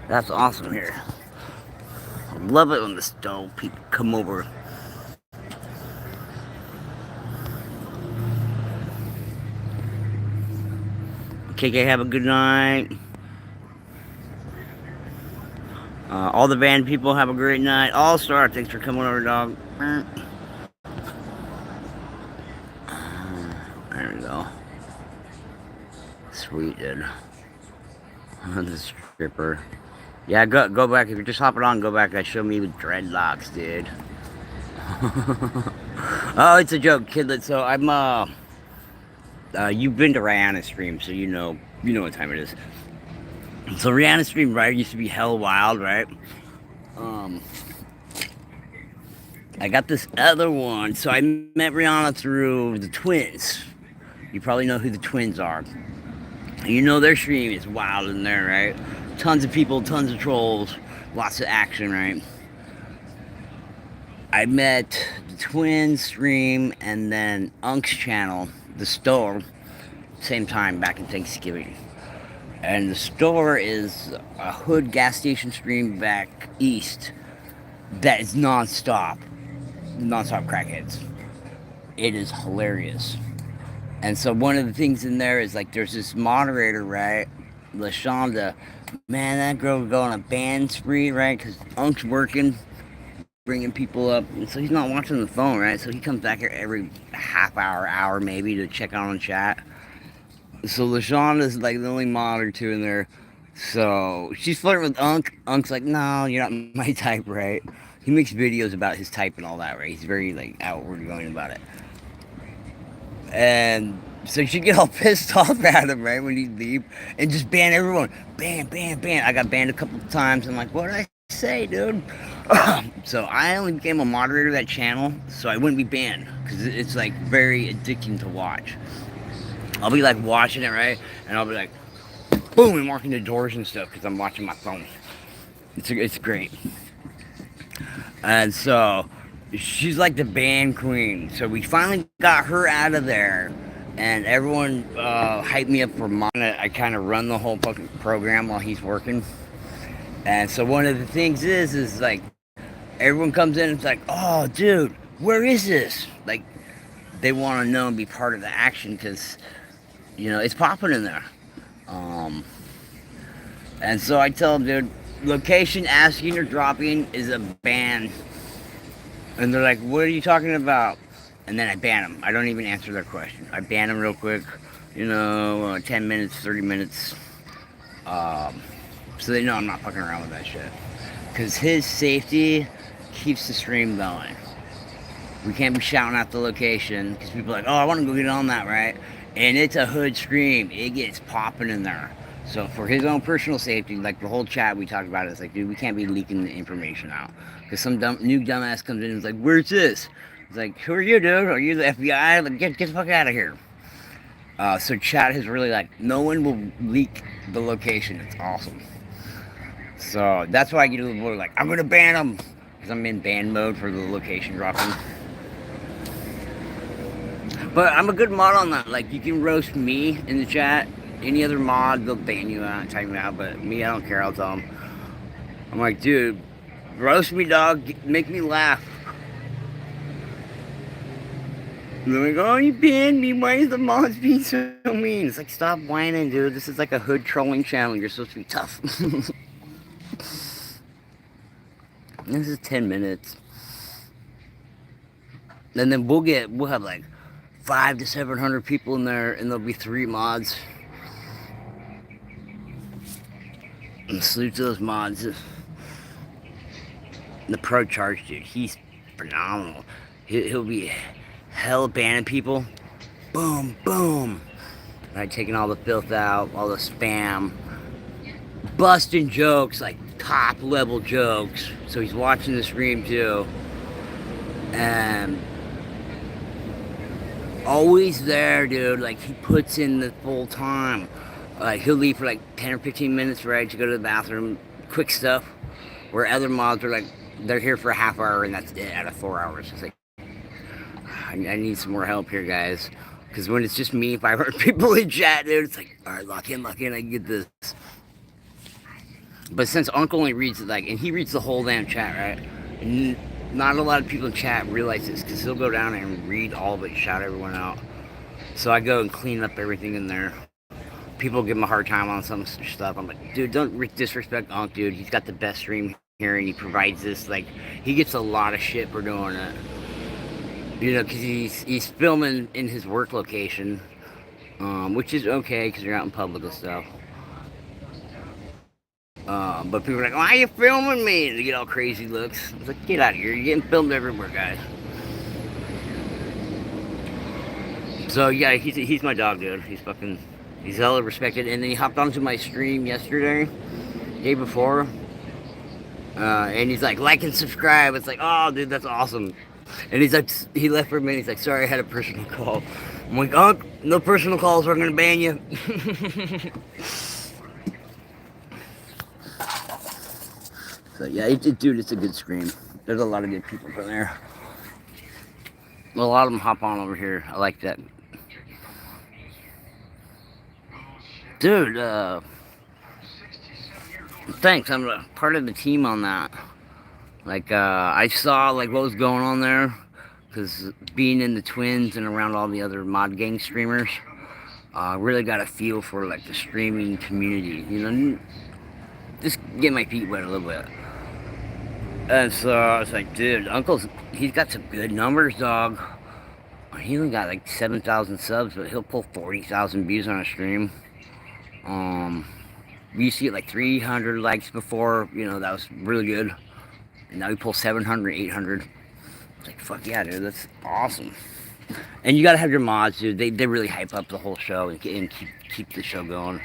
That's awesome here. I love it when the stove people come over. KK, have a good night. All the band people have a great night. All Star, thanks for coming over, dog. There we go. Sweet, dude. The stripper. Yeah, go back. If you're just hopping on, go back. That showed me with dreadlocks, dude. Oh, it's a joke, kidlet. So I'm you've been to Rihanna's stream, so you know what time it is. So Rihanna's stream, right, used to be hell wild, right? I got this other one. So I met Rihanna through the twins. You probably know who the twins are. You know their stream is wild in there, right? Tons of people, tons of trolls, lots of action, right? I met the twins stream and then Unk's channel, the store, same time back in Thanksgiving. And the store is a hood gas station stream back east that is non-stop crackheads. It is hilarious. And so one of the things in there is like there's this moderator, right? LaShonda. Man, that girl would go on a band spree, right? Because Unk's working, bringing people up. And so he's not watching the phone, right? So he comes back here every half hour maybe to check on chat. So LaShonda's like the only mod or two in there. So she's flirting with Unk. Unk's like, no, you're not my type, right? He makes videos about his type and all that, right? He's very like outward going about it. And so she'd get all pissed off at him, right, when he'd leave, and just ban everyone. Ban. I got banned a couple of times. I'm like, what did I say, dude? So I only became a moderator of that channel, so I wouldn't be banned, because it's like very addicting to watch. I'll be like watching it, right, and I'll be like, boom, and walking the doors and stuff, because I'm watching my phone. It's great. And so she's like the band queen. So we finally got her out of there. And everyone hyped me up for mine. I kind of run the whole fucking program while he's working. And so one of the things is like, everyone comes in and it's like, oh, dude, where is this? Like, they want to know and be part of the action because, it's popping in there. And so I tell them, dude, location asking or dropping is a ban. And they're like, what are you talking about? And then I ban them. I don't even answer their question. I ban them real quick, 10 minutes, 30 minutes. So they know I'm not fucking around with that shit. Because his safety keeps the stream going. We can't be shouting out the location because people are like, oh, I want to go get on that, right? And it's a hood stream. It gets popping in there. So for his own personal safety, like the whole chat we talked about, it's like, dude, we can't be leaking the information out. Because some new dumbass comes in and is like, where's this? It's like, who are you, dude? Are you the FBI? Like, get the fuck out of here. So chat is really like, no one will leak the location. It's awesome. So that's why I get a little more like, I'm going to ban them. Because I'm in ban mode for the location dropping. But I'm a good mod on that. Like, you can roast me in the chat. Any other mod, they'll ban you out, time you out. But me, I don't care. I'll tell them. I'm like, dude, roast me, dog. Make me laugh. And they're like, oh, you banned me. Why is the mods being so mean? It's like, stop whining, dude. This is like a hood trolling channel. You're supposed to be tough. This is 10 minutes. And then we'll have like 500 to 700 people in there, and there'll be 3 mods. And salute to those mods. The Pro Charge dude, he's phenomenal. He'll be hell banning people. Boom, boom. Right, taking all the filth out, all the spam. Busting jokes, like top level jokes. So he's watching the stream too. And always there, dude. Like, he puts in the full time. Like, he'll leave for like 10 or 15 minutes, right, to go to the bathroom. Quick stuff. Where other mods are like, they're here for a half hour and that's it out of 4 hours. It's like, I need some more help here, guys. Because when it's just me, 500 people in chat, dude, it's like, alright, lock in, I can get this. But since Uncle only reads it, like, and he reads the whole damn chat, right? And not a lot of people in chat realize this, because he'll go down and read all of it, shout everyone out. So I go and clean up everything in there. People give him a hard time on some stuff. I'm like, dude, don't disrespect Unc, dude. He's got the best stream here, and he provides this. Like, he gets a lot of shit for doing it. You know, because he's filming in his work location, which is okay, because you're out in public and stuff. But people are like, why are you filming me? And they get all crazy looks. I was like, get out of here. You're getting filmed everywhere, guys. So, yeah, he's my dog, dude. He's hella respected. And then he hopped onto my stream yesterday, day before. And he's like and subscribe. It's like, oh, dude, that's awesome. And he's like, he left for a minute. He's like, sorry, I had a personal call. I'm like, oh, no personal calls, we're gonna ban you. So yeah, dude, it's a good stream. There's a lot of good people from there. A lot of them hop on over here. I like that. Dude, thanks. I'm a part of the team on that. Like, I saw, like, what was going on there. Because being in the Twins and around all the other mod gang streamers, really got a feel for, like, the streaming community. You know, just get my feet wet a little bit. And so I was like, dude, he's got some good numbers, dog. He only got like 7,000 subs, but he'll pull 40,000 views on a stream. We used to get like 300 likes before, you know, that was really good. And now he pulls 700, 800. It's like, fuck yeah, dude, that's awesome. And you gotta have your mods, dude. They really hype up the whole show and keep the show going.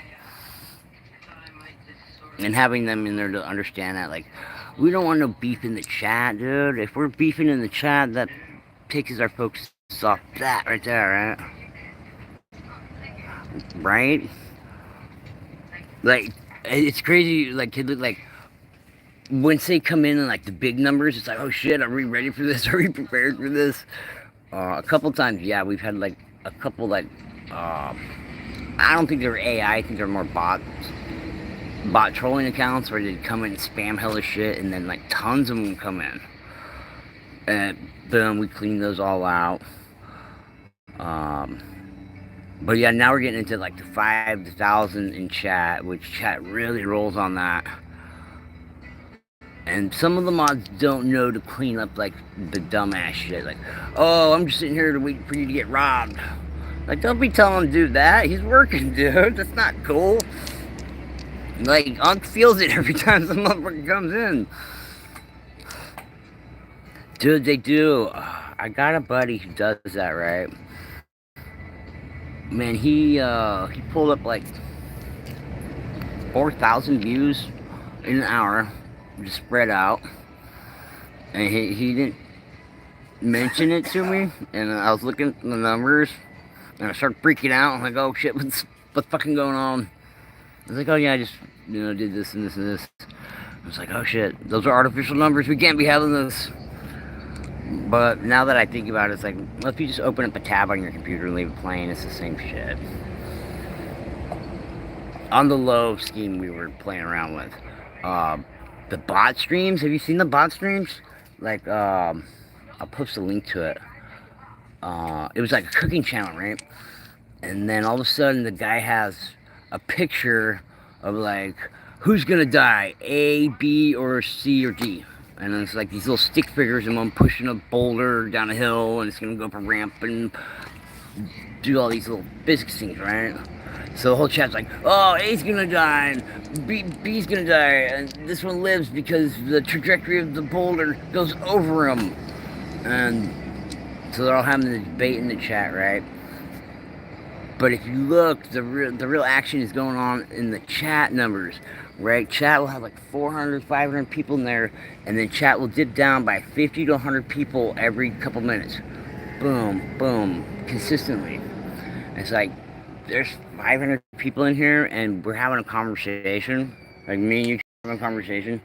And having them in there to understand that, like, we don't want no beef in the chat, dude. If we're beefing in the chat, that takes our focus off that right there, right? Right? Like, it's crazy, like, once they come in and, like, the big numbers, it's like, oh shit, are we ready for this? Are we prepared for this? A couple times, yeah, we've had, like, a couple, like, I don't think they're AI, I think they're more bot trolling accounts where they come in and spam hella shit, and then like tons of them come in, and boom, we clean those all out. But yeah, now we're getting into like the 5,000 in chat, which chat really rolls on that. And some of the mods don't know to clean up like the dumbass shit, like, oh, I'm just sitting here to wait for you to get robbed. Like, don't be telling him to do that. He's working, dude. That's not cool. Like, Unc feels it every time some motherfucker comes in. Dude, they do. I got a buddy who does that, right? Man, he pulled up like 4,000 views in an hour, just spread out. And he didn't mention it to me, and I was looking at the numbers, and I started freaking out. I'm like, oh shit, what's fucking going on? I was like, oh yeah, I just, you know, did this and this and this. I was like, oh shit, those are artificial numbers, we can't be having this. But now that I think about it, it's like, well, if you just open up a tab on your computer and leave it playing, it's the same shit. On the low scheme we were playing around with, the bot streams, have you seen the bot streams? Like, I'll post a link to it. It was like a cooking channel, right? And then all of a sudden the guy has a picture of like, who's gonna die, A, B, or C, or D. And then it's like these little stick figures and one pushing a boulder down a hill, and it's gonna go up a ramp and do all these little physics things, right? So the whole chat's like, oh, A's gonna die, and B's gonna die, and this one lives because the trajectory of the boulder goes over him. And so they're all having the debate in the chat, right? But if you look, the real action is going on in the chat numbers, right? Chat will have like 400, 500 people in there, and then chat will dip down by 50 to 100 people every couple minutes. Boom, boom, consistently. It's like, there's 500 people in here, and we're having a conversation. Like, me and you having a conversation.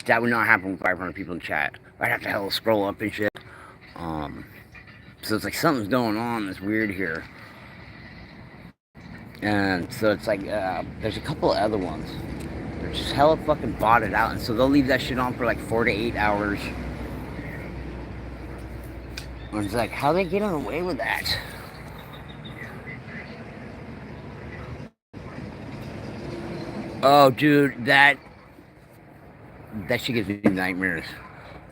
That would not happen with 500 people in chat. I'd have to hell scroll up and shit. So it's like something's going on that's weird here. And so it's like, there's a couple of other ones. They're just hella fucking botted out. And so they'll leave that shit on for like 4 to 8 hours. And it's like, how are they getting away with that? Oh, dude, that shit gives me nightmares.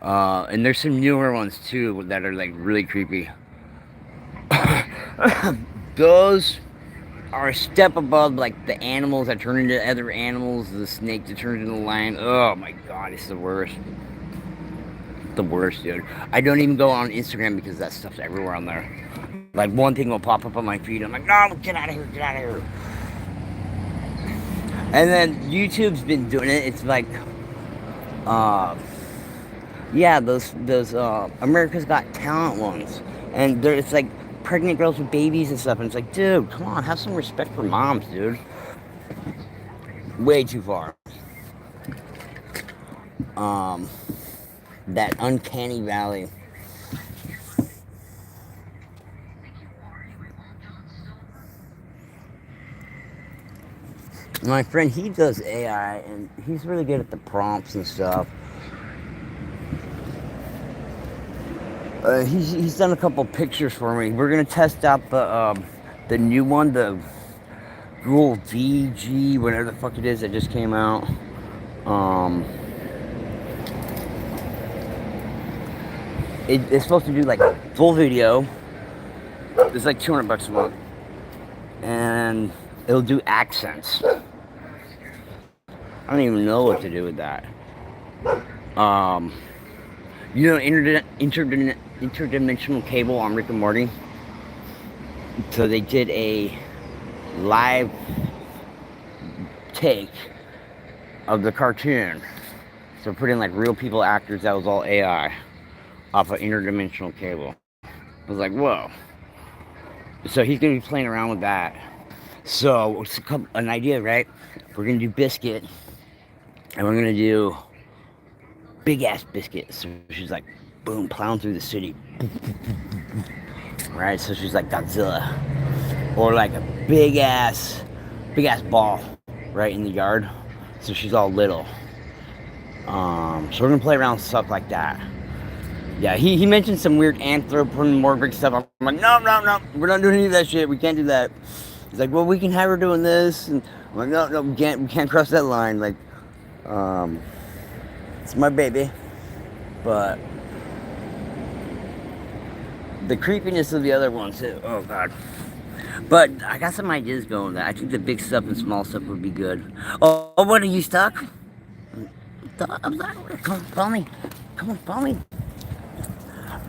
And there's some newer ones too that are like really creepy. Those are a step above like the animals that turn into other animals, the snake that turns into a lion. Oh my god, it's the worst. The worst, dude. I don't even go on Instagram because that stuff's everywhere on there. Like one thing will pop up on my feed. I'm like, no, get out of here, get out of here. And then YouTube's been doing it. It's like, yeah, those America's Got Talent ones, and it's like pregnant girls with babies and stuff. And it's like, dude, come on, have some respect for moms, dude. Way too far. That uncanny valley. My friend, he does AI, and he's really good at the prompts and stuff. He's done a couple pictures for me. We're gonna test out the new one, the Google VG, whatever the fuck it is that just came out. It's supposed to do like full video. It's like $200 a month, and it'll do accents. I don't even know what to do with that. You know, interdimensional cable on Rick and Morty. So they did a live take of the cartoon. So put in like real people actors. That was all AI off of interdimensional cable. I was like, whoa. So he's gonna be playing around with that. So it's an idea, right? We're gonna do Biscuit, and we're gonna do big ass Biscuit. So she's like, boom, plowing through the city, right? So she's like Godzilla, or like a big ass ball, right in the yard. So she's all little. So we're gonna play around with stuff like that. Yeah, he mentioned some weird anthropomorphic stuff. I'm like, no, we're not doing any of that shit. We can't do that. He's like, well, we can have her doing this, and I'm like, no, we can't cross that line. Like, it's my baby, but the creepiness of the other ones too. Oh god. But I got some ideas going. That I think the big stuff and small stuff would be good. Oh, what, are you stuck? I'm stuck. Come on, follow me. Come on, follow me.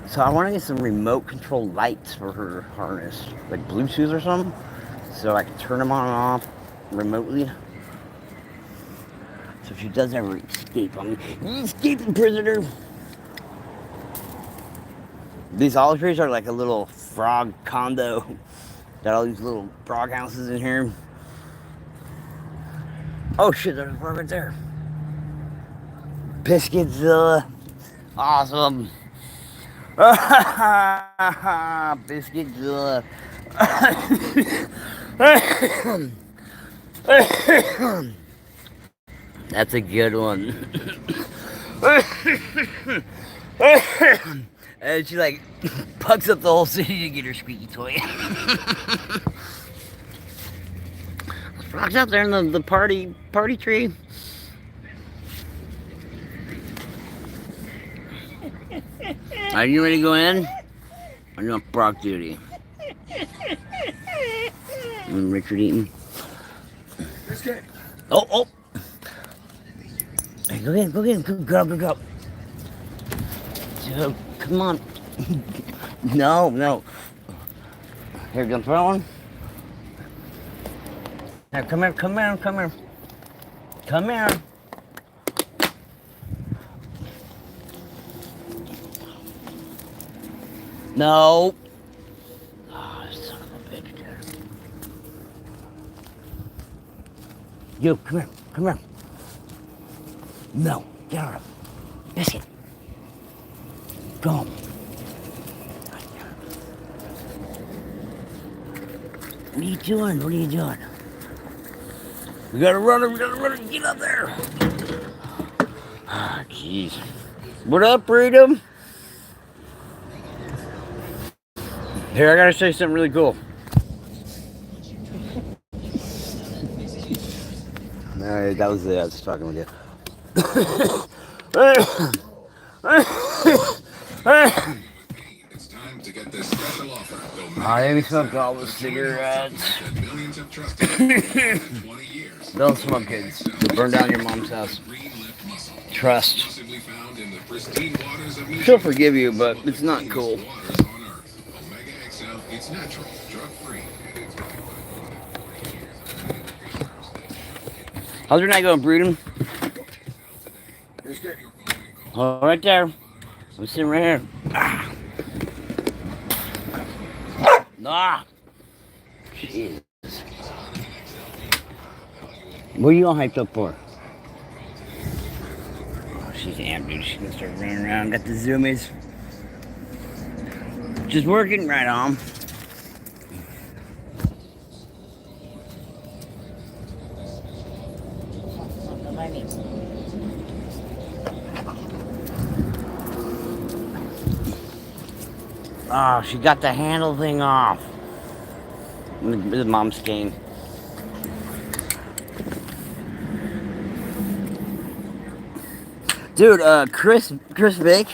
So I want to get some remote control lights for her harness, like Bluetooth or something, so I can turn them on and off remotely. So if she does ever escape on me, escaping prisoner. These olive trees are like a little frog condo. Got all these little frog houses in here. Oh shit, there's a frog right there. Biscuitzilla. Awesome. Biscuitzilla. That's a good one. And she like pucks up the whole city to get her squeaky toy. Frogs out there in the party tree. Are you ready to go in? Are you on frog duty? And Richard Eaton. Oh. Hey, go in. Good girl. So, come on. No. Here, gonna throw one? Now, come here, come here, come here. Come here. No. Oh, son of a bitch. You, come here, come here. No, get out of it. Biscuit. Go home. What are you doing? What are you doing? We gotta run it, we gotta run it, get up there. Ah, jeez. What up, Freedom? Here, I gotta say something really cool. Alright, that was it. I was just talking with you. It's time to get this special offer. I even smoked all the cigarettes. Millions have trusted for 20 years. Don't smoke, kids. Burn down your mom's house. Trust. Exclusively found in the pristine waters of New She'll Jersey. forgive you, but it's not cool. Waters on Earth. Omega XL, it's natural, drug-free, and it's backed by How's your night going, Breeding? It's good. Oh, right there. I'm sitting right here. Ah. Ah. Jesus. What are you all hyped up for? Oh, she's amped, dude. She's gonna start running around. Got the zoomies. Just working right on. Oh, she got the handle thing off. The mom's cane. Dude, Chris Vick,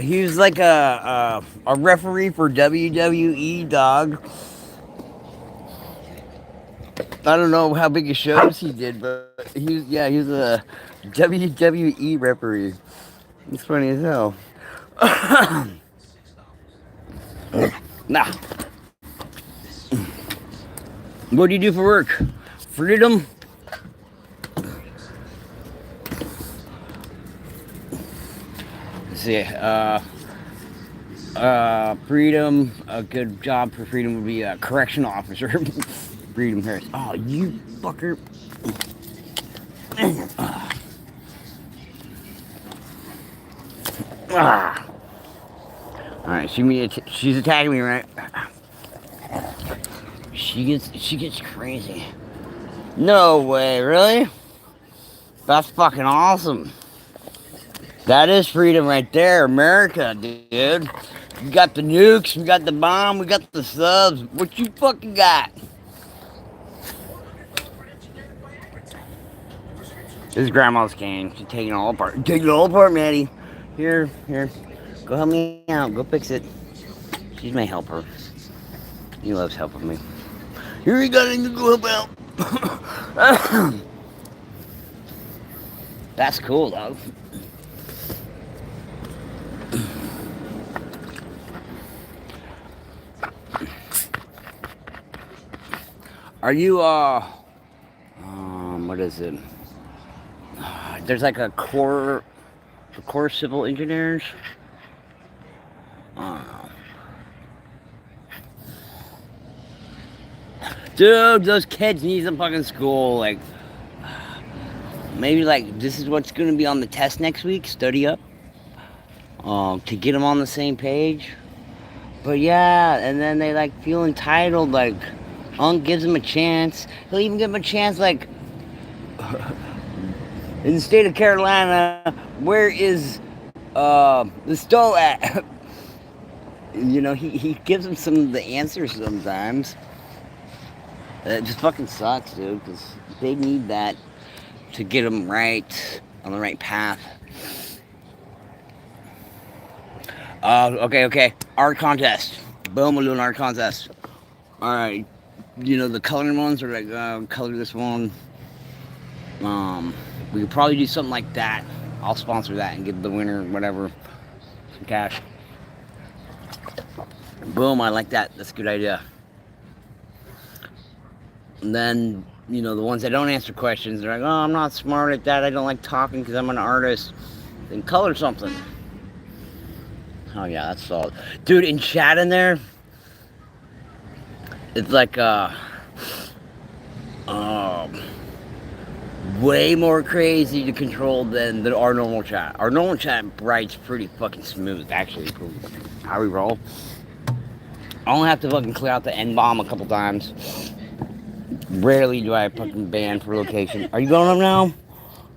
he was like a referee for WWE, dog. I don't know how big of shows he did, but he was a WWE referee. It's funny as hell. Nah. What do you do for work? Freedom? Let's see. Freedom. A good job for Freedom would be a correctional officer. Freedom Harris. Oh, you fucker. Alright, she's attacking me, right? She gets crazy. No way, really? That's fucking awesome. That is freedom right there, America, dude. We got the nukes, we got the bomb, we got the subs. What you fucking got? This is Grandma's cane. She's taking it all apart. Taking it all apart, Maddie. Here. Go help me out. Go fix it. She's my helper. He loves helping me. Here you got to go help out. That's cool, dog. Are you, what is it? There's like a core civil engineers. I don't know. Dude, those kids need some fucking school. Like, maybe like this is what's gonna be on the test next week. Study up, to get them on the same page. But yeah, and then they like feel entitled. Like, Unc gives them a chance. He'll even give them a chance. Like, in the state of Carolina, where is the stove at? You know, he gives them some of the answers sometimes. It just fucking sucks, dude, because they need that to get them right, on the right path. Okay. Art contest. Boom, we'll do an art contest. Alright. You know, the coloring ones are like, color this one. We could probably do something like that. I'll sponsor that and give the winner, whatever, some cash. Boom, I like that. That's a good idea. And then, you know, the ones that don't answer questions, they're like, oh, I'm not smart at that. I don't like talking because I'm an artist. Then color something. Oh, yeah, that's solid. Dude, in chat in there, it's like, way more crazy to control than our normal chat. Our normal chat writes pretty fucking smooth, actually, for how we roll. I only have to fucking clear out the N-bomb a couple times. Rarely do I fucking ban for location. Are you going up now?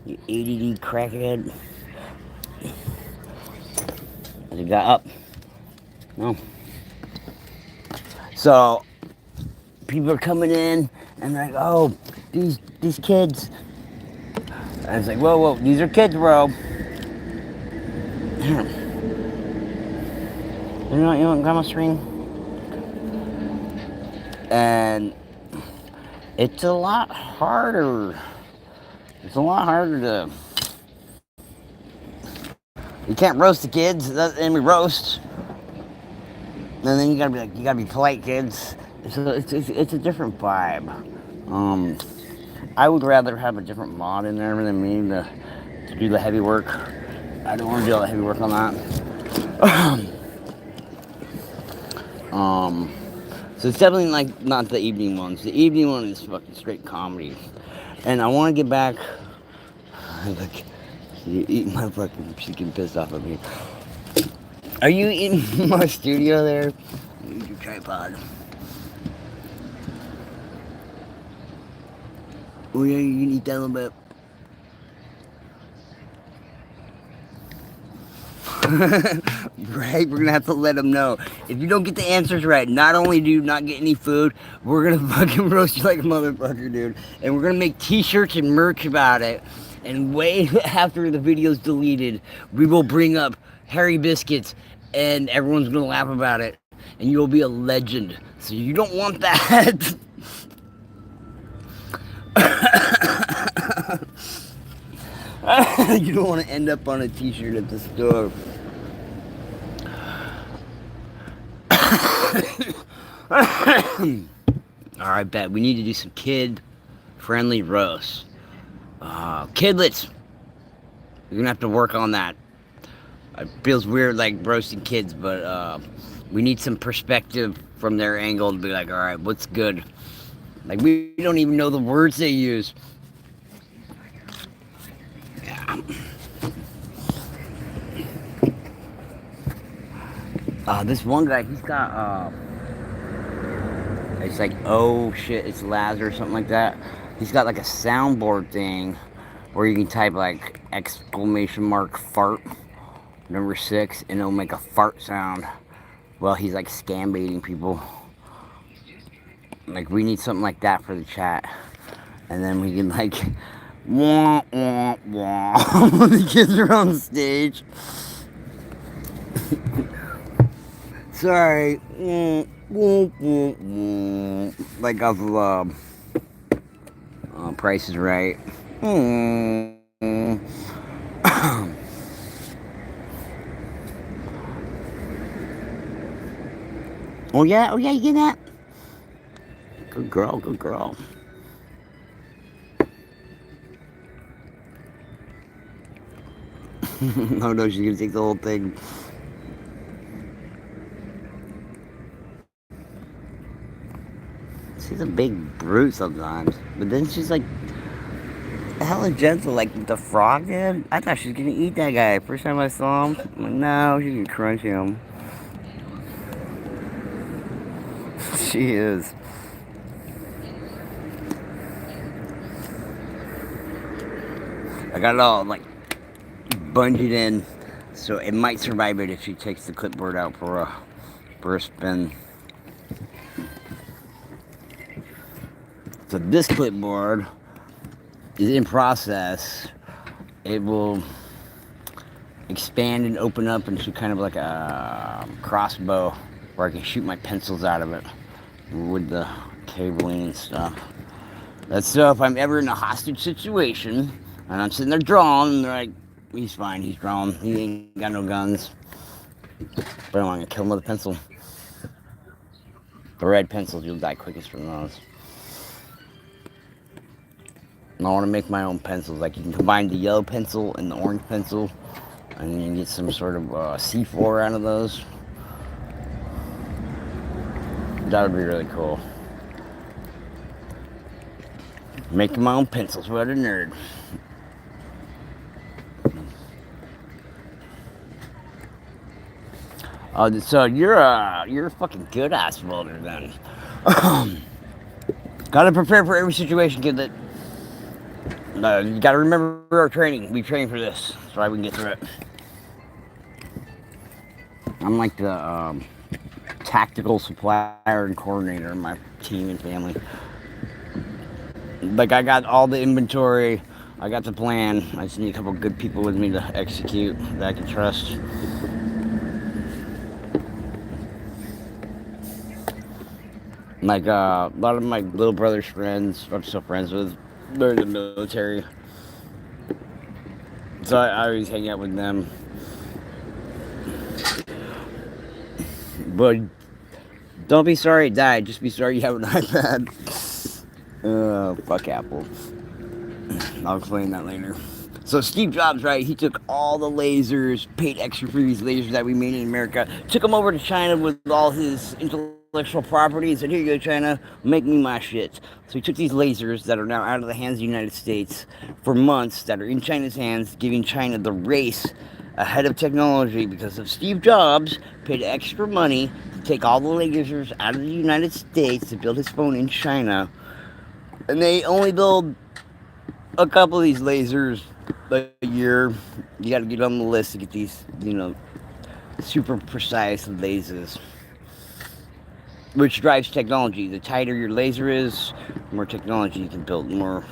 You ADD crackhead. You got up. No. So, people are coming in and they're like, oh, these kids. And it's like, whoa, these are kids, bro. You want grandma's screen? And it's a lot harder. It's a lot harder to. You can't roast the kids, and we roast. And then you gotta be polite, kids. So it's a different vibe. I would rather have a different mod in there than me to do the heavy work. I don't want to do all the heavy work on that. So it's definitely like not the evening ones. The evening one is fucking straight comedy. And I want to get back. Look, you eating my fucking. She's getting pissed off at me. Are you eating my studio there? Use your tripod. Oh yeah, you can eat that a little bit. Right, we're gonna have to let them know. If you don't get the answers right, not only do you not get any food, we're gonna fucking roast you like a motherfucker, dude. And we're gonna make t-shirts and merch about it. And way after the video's deleted, we will bring up Harry Biscuits and everyone's gonna laugh about it. And you'll be a legend. So you don't want that. You don't want to end up on a t-shirt at the store. Alright, bet. We need to do some kid-friendly roasts. Kidlets. We're going to have to work on that. It feels weird, like, roasting kids, but we need some perspective from their angle to be like, alright, what's good? Like, we don't even know the words they use. Yeah. This one guy, he's got, it's like, oh shit, it's Lazarus or something like that. He's got like a soundboard thing where you can type like exclamation mark fart number 6 and it'll make a fart sound. Well, he's like scam baiting people. Like, we need something like that for the chat. And then we can like, wah, wah, wah, when the kids are on stage. Sorry. Like off of Price is Right. Oh yeah, you get that? Good girl, good girl. Oh no, she's gonna take the whole thing. She's a big brute sometimes, but then she's like hella gentle, like the frog did. I thought she was gonna eat that guy. First time I saw him, I'm like, no, she's gonna crunch him. She is. I got it all like bungeed in, so it might survive it if she takes the clipboard out for a spin. So this clipboard is in process. It will expand and open up into kind of like a crossbow where I can shoot my pencils out of it with the cabling and stuff. That's so if I'm ever in a hostage situation and I'm sitting there drawing and they're like, he's fine, he's drawing, he ain't got no guns. But I'm gonna kill him with a pencil. The red pencils, you'll die quickest from those. And I want to make my own pencils. Like you can combine the yellow pencil and the orange pencil, and then you can get some sort of C4 out of those. That would be really cool. Making my own pencils. What a nerd. So you're a fucking good ass welder then. Gotta prepare for every situation, kid. That you gotta remember our training. We train for this, so we can get through it. I'm like the tactical supplier and coordinator of my team and family. Like I got all the inventory, I got the plan. I just need a couple good people with me to execute that I can trust. Like a lot of my little brother's friends, I'm still friends with, they're in the military. So I always hang out with them. But don't be sorry it died, just be sorry you have an iPad. Fuck Apple. I'll explain that later. So Steve Jobs, right, he took all the lasers, paid extra for these lasers that we made in America, took them over to China with all his intellectual property and said, here you go, China, make me my shit. So he took these lasers that are now out of the hands of the United States for months, that are in China's hands, giving China the race ahead of technology because of Steve Jobs paid extra money to take all the lasers out of the United States to build his phone in China. And they only build a couple of these lasers a year. You got to get on the list to get these, super precise lasers. Which drives technology. The tighter your laser is, the more technology you can build, more,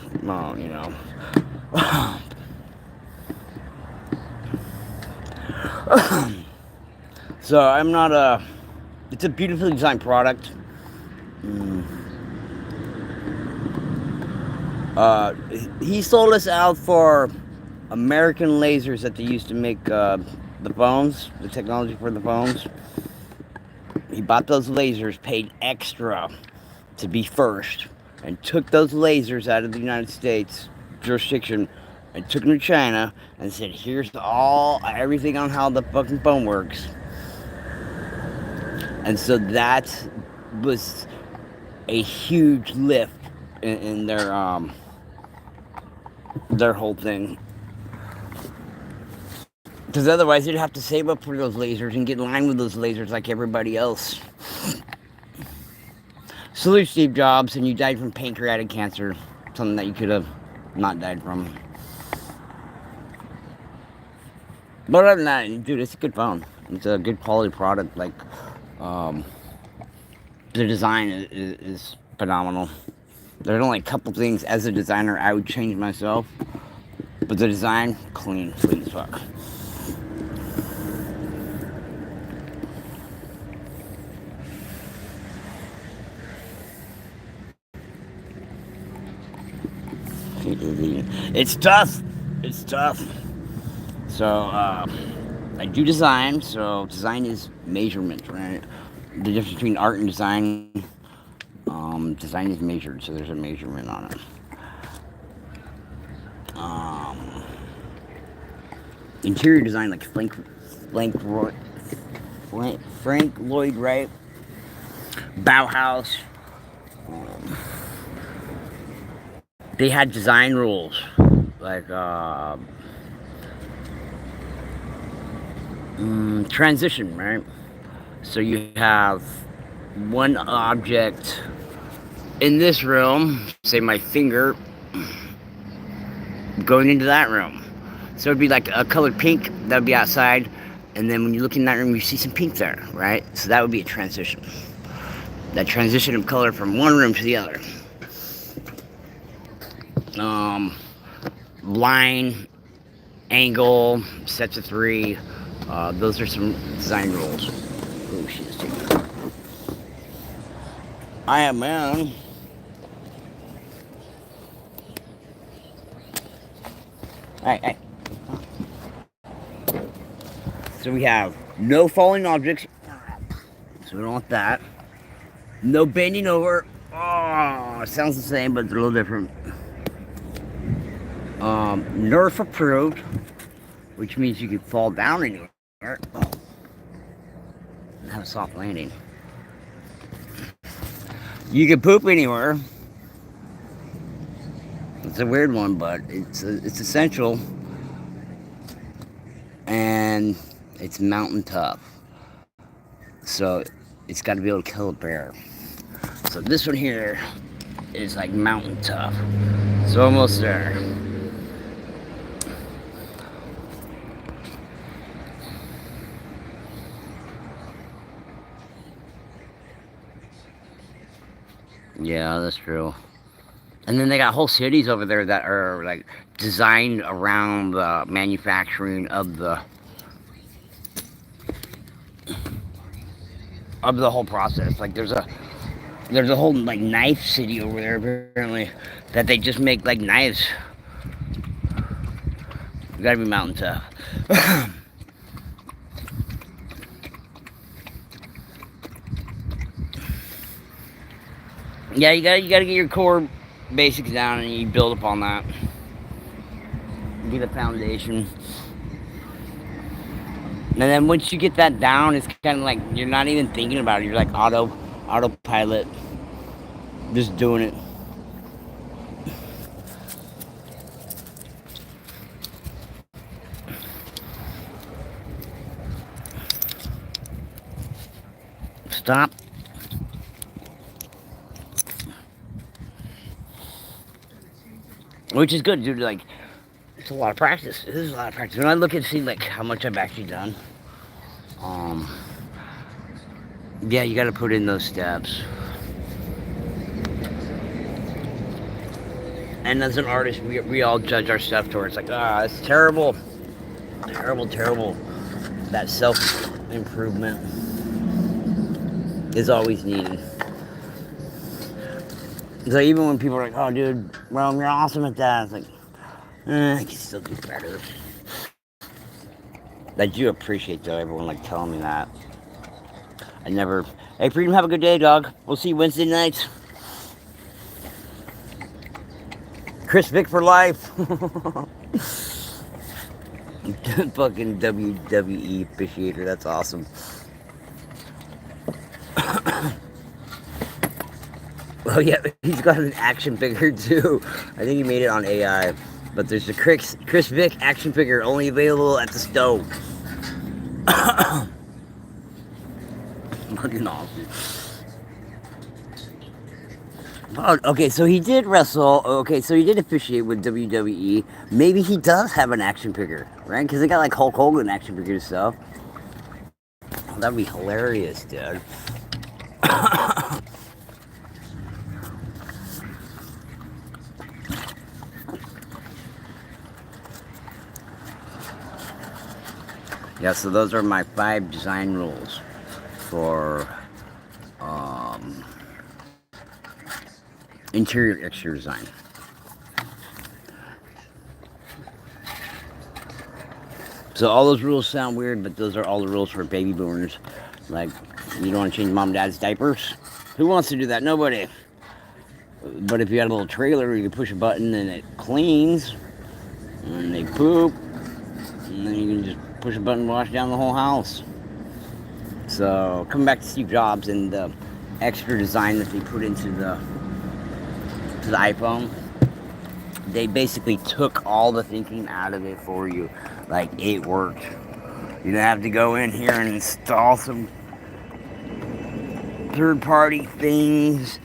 So I'm not it's a beautifully designed product. He sold us out for American lasers that they used to make the phones, the technology for the phones. He bought those lasers, paid extra to be first, and took those lasers out of the United States jurisdiction and took them to China and said, here's everything on how the fucking phone works. And so that was a huge lift in their whole thing. Because otherwise they'd have to save up for those lasers and get in line with those lasers like everybody else. Salute Steve Jobs, and you died from pancreatic cancer. Something that you could have not died from. But other than that, dude, it's a good phone. It's a good quality product. Like, the design is phenomenal. There's only a couple things as a designer I would change myself. But the design, clean as fuck. It's tough. So, I do design. So, design is measurement, right? The difference between art and design. Design is measured, so there's a measurement on it. Interior design, like Frank Lloyd Wright, Bauhaus. They had design rules, like transition, right? So you have one object in this room, say my finger, going into that room. So it'd be like a colored pink that would be outside, and then when you look in that room, you see some pink there, right? So that would be a transition. That transition of color from one room to the other. Line, angle, sets of 3. Those are some design rules. Oh, she's taking it. I am man. Hey. So we have no falling objects. So we don't want that. No bending over. Oh, it sounds the same, but it's a little different. Nerf approved, which means you can fall down anywhere and have a soft landing. You can poop anywhere. It's a weird one, but it's essential, and it's mountain tough. So it's got to be able to kill a bear. So this one here is like mountain tough. It's almost there. Yeah, that's true. And then they got whole cities over there that are like designed around the manufacturing of the whole process. Like there's a whole like knife city over there apparently that they just make like knives. You gotta be mountain tough. Yeah, you gotta get your core basics down and you build upon that. Get a foundation. And then once you get that down, it's kind of like you're not even thinking about it. You're like autopilot, just doing it. Stop. Which is good, dude. Like, it's a lot of practice. It is a lot of practice. When I look and see like how much I've actually done, yeah, you got to put in those steps. And as an artist, we all judge our stuff towards like, it's terrible, terrible. That self-improvement is always needed. So even when people are like, oh, dude, well, you're awesome at that, it's like, I can still do better. I do appreciate though everyone like telling me that. I never. Hey, Freedom, have a good day, dog. We'll see you Wednesday nights. Chris Vick for life. Fucking WWE officiator. That's awesome. Oh yeah, he's got an action figure too. I think he made it on AI. But there's a Chris Vick action figure only available at the stove. Fucking awesome. Oh, okay, so he did wrestle. Okay, so he did officiate with WWE. Maybe he does have an action figure, right? Because they got like Hulk Hogan action figures and stuff. Oh, that'd be hilarious, dude. Yeah, so those are my 5 design rules for interior exterior design. So all those rules sound weird, but those are all the rules for baby boomers. Like, you don't want to change mom and dad's diapers? Who wants to do that? Nobody. But if you had a little trailer, you can push a button and it cleans, and they poop, and then you can just push a button and wash down the whole house. So, coming back to Steve Jobs and the extra design that they put into the iPhone, they basically took all the thinking out of it for you. Like, it worked. You don't have to go in here and install some third-party things.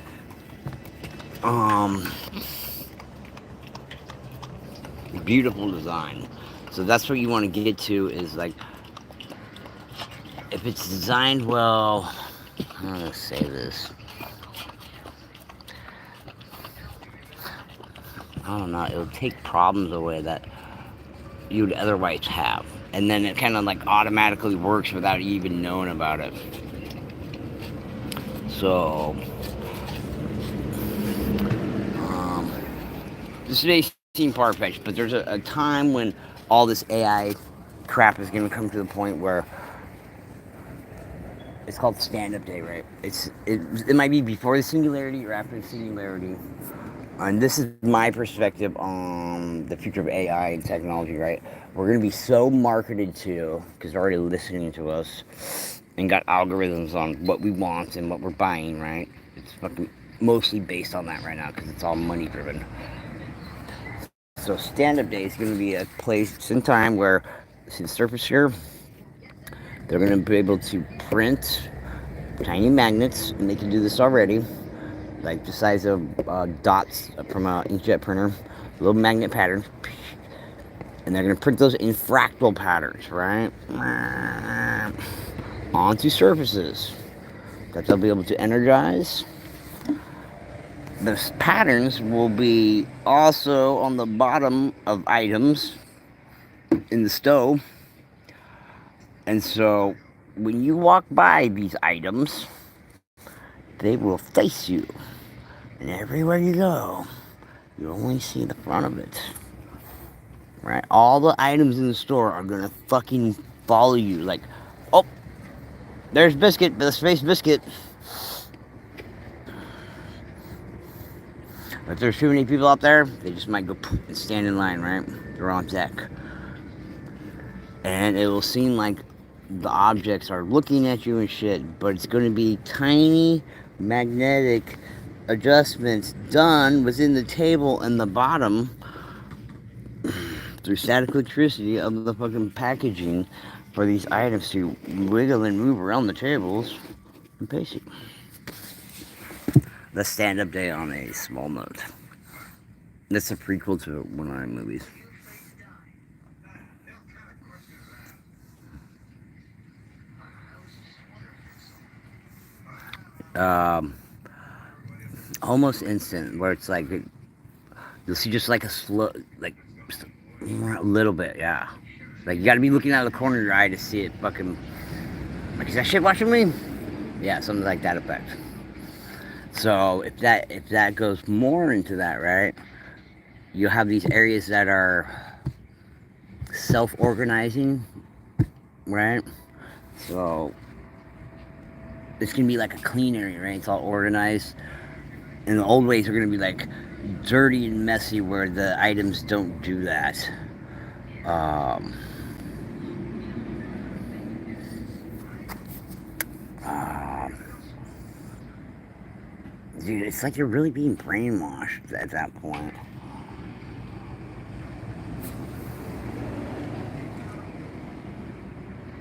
Beautiful design. So that's what you want to get to, is like, if it's designed well, I'm gonna say this. I don't know, it'll take problems away that you'd otherwise have. And then it kind of like automatically works without you even knowing about it. So, this may seem far-fetched, but there's a time when all this AI crap is going to come to the point where It's called stand-up day, right? It might be before the singularity or after the singularity. And this is my perspective on the future of AI and technology, right? We're going to be so marketed to, because they're already listening to us, and got algorithms on what we want and what we're buying, right? It's fucking mostly based on that right now, because it's all money driven. So stand-up day is going to be a place in time where, see the surface here? They're going to be able to print tiny magnets, and they can do this already, like the size of dots from an inkjet printer, little magnet patterns, and they're going to print those in fractal patterns, right? Onto surfaces that they'll be able to energize. The patterns will be also on the bottom of items in the stove. And so when you walk by these items, they will face you. And everywhere you go, you only see the front of it. Right? All the items in the store are gonna fucking follow you. Like, oh, there's Biscuit, the Space Biscuit. If there's too many people out there, they just might go and stand in line, right? They're on deck. And it will seem like the objects are looking at you and shit, but it's going to be tiny magnetic adjustments done within the table and the bottom through static electricity of the fucking packaging for these items to wiggle and move around the tables and pace it. The stand-up day on a small note. That's a prequel to one of my movies. Almost instant, where it's like you'll see just like a slow, like a little bit, yeah. Like you got to be looking out of the corner of your eye to see it. Fucking like, is that shit watching me? Yeah, something like that effect. So if that goes more into that, right? You'll have these areas that are self-organizing, right? So it's gonna be like a clean area, right? It's all organized. And the old ways are gonna be like dirty and messy, where the items don't do that. Dude, it's like you're really being brainwashed at that point.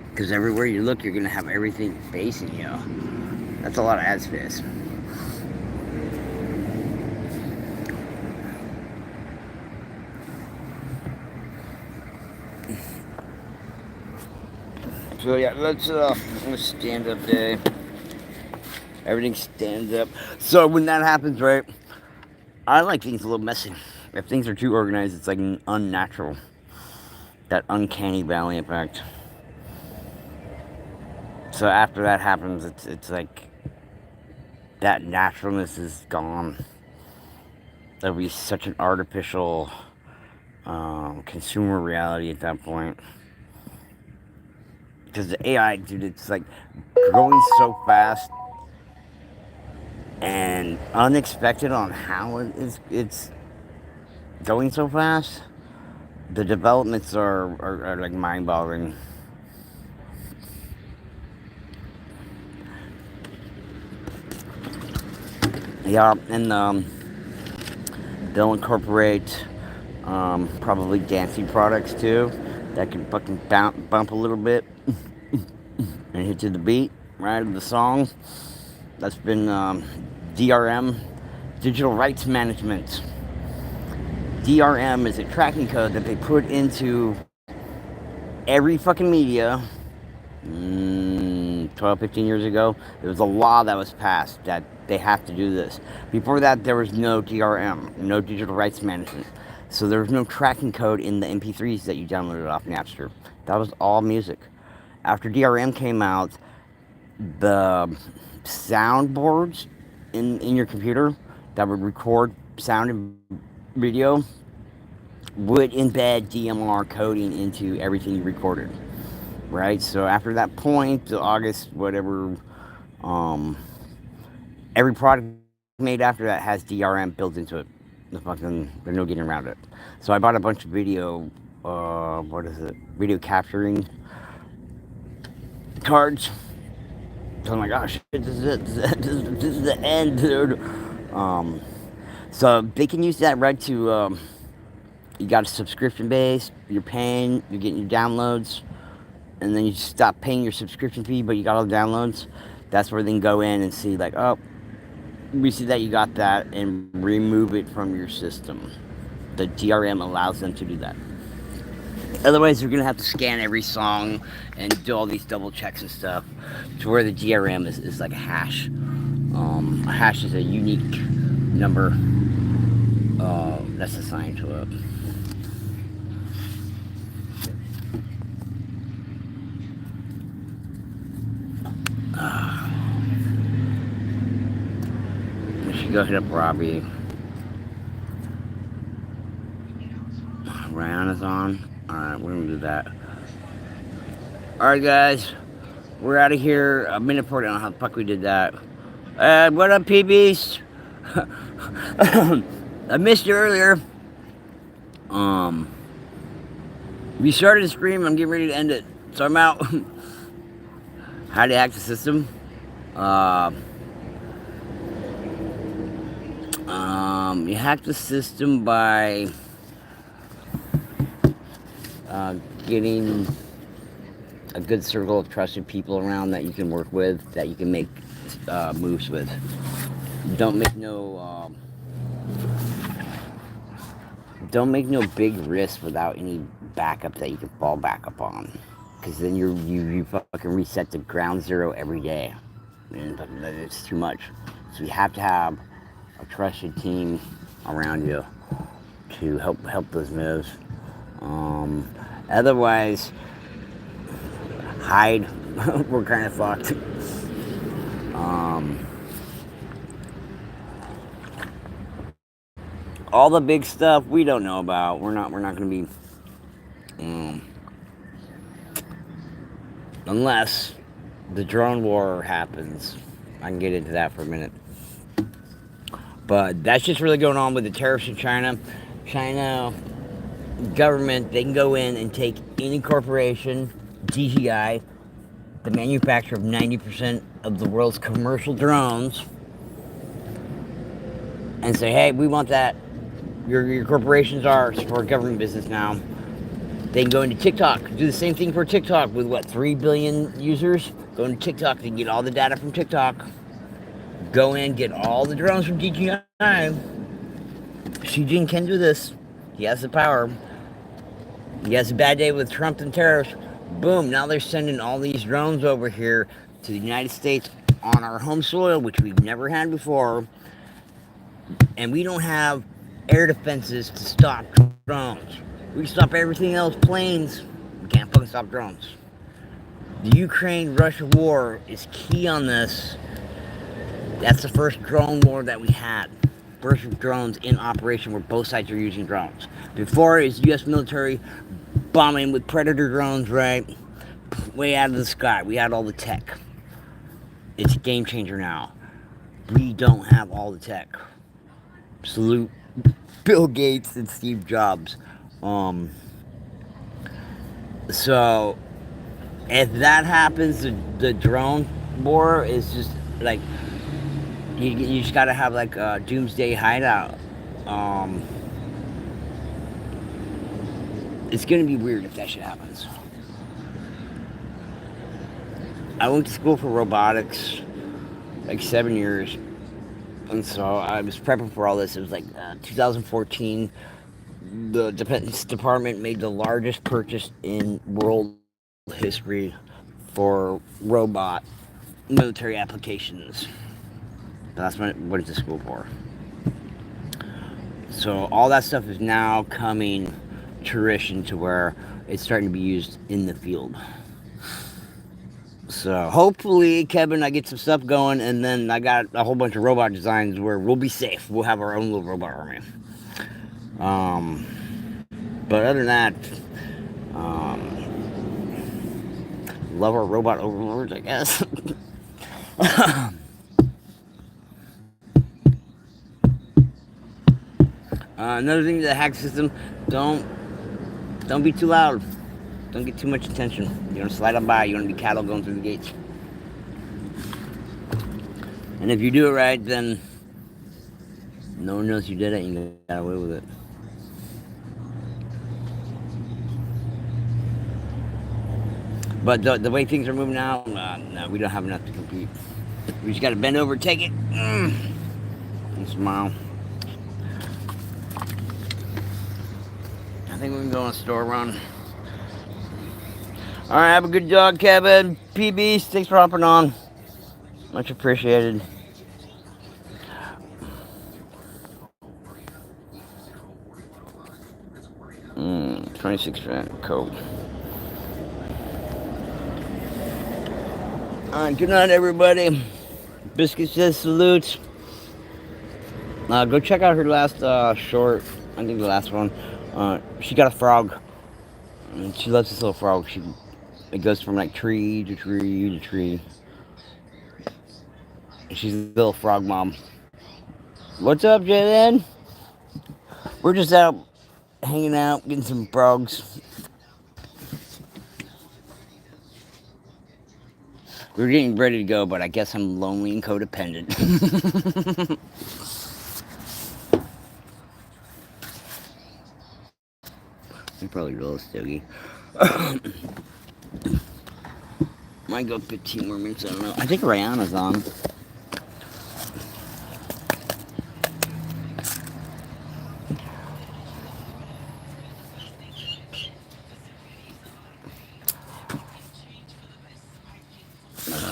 Because everywhere you look, you're gonna have everything facing you. That's a lot of ad space. So yeah, let's stand up day. Everything stands up. So when that happens, right? I like things a little messy. If things are too organized, it's like unnatural. That uncanny valley effect. So after that happens, it's like that naturalness is gone. There'll be such an artificial consumer reality at that point. Because the AI, dude, it's like growing so fast and unexpected on how it's going so fast. The developments are like mind-boggling. Yeah, and they'll incorporate probably dancing products too that can fucking bump a little bit and hit to the beat, right, of the song. That's been DRM, Digital Rights Management. DRM is a tracking code that they put into every fucking media. 12, 15 years ago, there was a law that was passed that they have to do this. Before that, there was no DRM, no digital rights management. So there was no tracking code in the MP3s that you downloaded off Napster. That was all music. After DRM came out, the soundboards in your computer that would record sound and video would embed DMR coding into everything you recorded. Right? So after that point, August, whatever, Um, every product made after that has DRM built into it. There's no getting around it. So I bought a bunch of video, what is it? Video capturing cards. So I'm like, oh shit, this is it. This is the end, dude. So they can use that right to, you got a subscription base, you're paying, you're getting your downloads, and then you stop paying your subscription fee, but you got all the downloads. That's where they can go in and see, like, oh, we see that you got that, and remove it from your system. The DRM allows them to do that. Otherwise, you're gonna have to scan every song and do all these double checks and stuff. To where the DRM is like a hash. A hash is a unique number that's assigned to it. We should go hit up Robbie. Rihanna's on. Alright, we're gonna do that. Alright, guys. We're out of here. A minute 40. I don't know how the fuck we did that. What up, PBs? I missed you earlier. We started to stream. I'm getting ready to end it. So I'm out. How to hack the system? You hack the system by getting a good circle of trusted people around that you can work with, that you can make moves with. Don't make no big risks without any backup that you can fall back up on, because then you fucking reset to ground zero every day, and it's too much. So you have to have a trusted team around you to help those moves. Otherwise, hide. We're kind of fucked. All the big stuff we don't know about. We're not going to be, unless the drone war happens. I can get into that for a minute. But that's just really going on with the tariffs in China. China government, they can go in and take any corporation, DJI, the manufacturer of 90% of the world's commercial drones, and say, hey, we want that. Your corporation's ours for government business now. They can go into TikTok, do the same thing for TikTok with what, 3 billion users? Go into TikTok, they can get all the data from TikTok. Go in, get all the drones from DJI. Xi Jinping can do this. He has the power. He has a bad day with Trump and tariffs. Boom, now they're sending all these drones over here to the United States on our home soil, which we've never had before. And we don't have air defenses to stop drones. We can stop everything else, planes. We can't fucking stop drones. The Ukraine-Russia war is key on this. That's the first drone war that we had. First drones in operation where both sides are using drones. Before, it was U.S. military bombing with Predator drones, right? Way out of the sky. We had all the tech. It's a game changer now. We don't have all the tech. Salute Bill Gates and Steve Jobs. So, if that happens, the drone war is just like, you just gotta have like a doomsday hideout. It's gonna be weird if that shit happens. I went to school for robotics like 7 years, and so I was prepping for all this. It was like 2014. The Defense Department made the largest purchase in world history for robot military applications. That's what I went to school for. So all that stuff is now coming to fruition to where it's starting to be used in the field. So hopefully, Kevin, I get some stuff going, and then I got a whole bunch of robot designs where we'll be safe. We'll have our own little robot army. But other than that, love our robot overlords, I guess. Another thing to the hack system, don't don't be too loud. Don't get too much attention. You want to slide on by. You want to be cattle going through the gates. And if you do it right, then no one knows you did it and you got away with it. But the way things are moving now, no, we don't have enough to compete. We just got to bend over, take it, and smile. I think we can go on a store run. Alright, have a good dog, Kevin. PBs, thanks for hopping on. Much appreciated. 26% Coke. Alright, good night, everybody. Biscuit says salutes. Go check out her last short. I think the last one. She got a frog. And she loves this little frog. It goes from like tree to tree to tree. And she's a little frog mom. What's up, Jalen? We're just out hanging out, getting some frogs. We're getting ready to go, but I guess I'm lonely and codependent. I'm probably real stogie. Might go 15 more minutes, I don't know. I think Rihanna's on.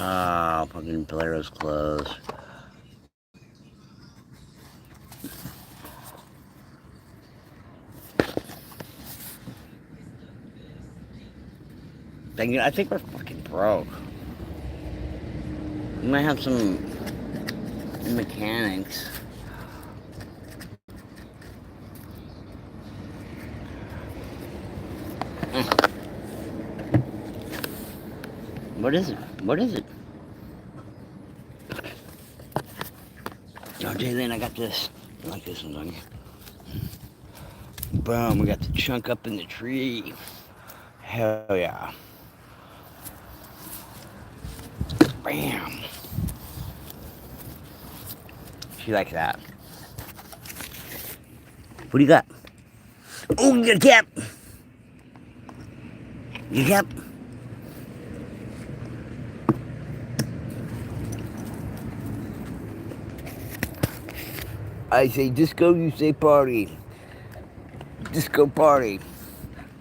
Oh, fucking Polaro's closed. Dang it, I think we're fucking broke. We might have some mechanics. What is it? What is it? Oh, Jalen, I got this. I like this one, don't you? Boom, we got the chunk up in the tree. Hell yeah. Bam. She likes that. What do you got? Oh, you got a cap. You got a cap? I say disco, you say party. Disco party.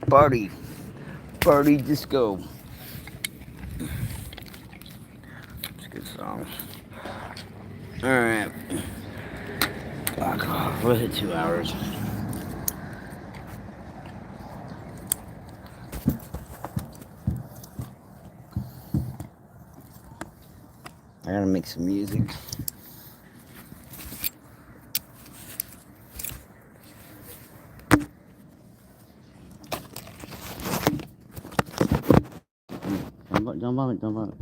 Party. Party disco. It's a good song. Alright. Fuck off. Was it 2 hours? I gotta make some music. Don't vomit, don't vomit.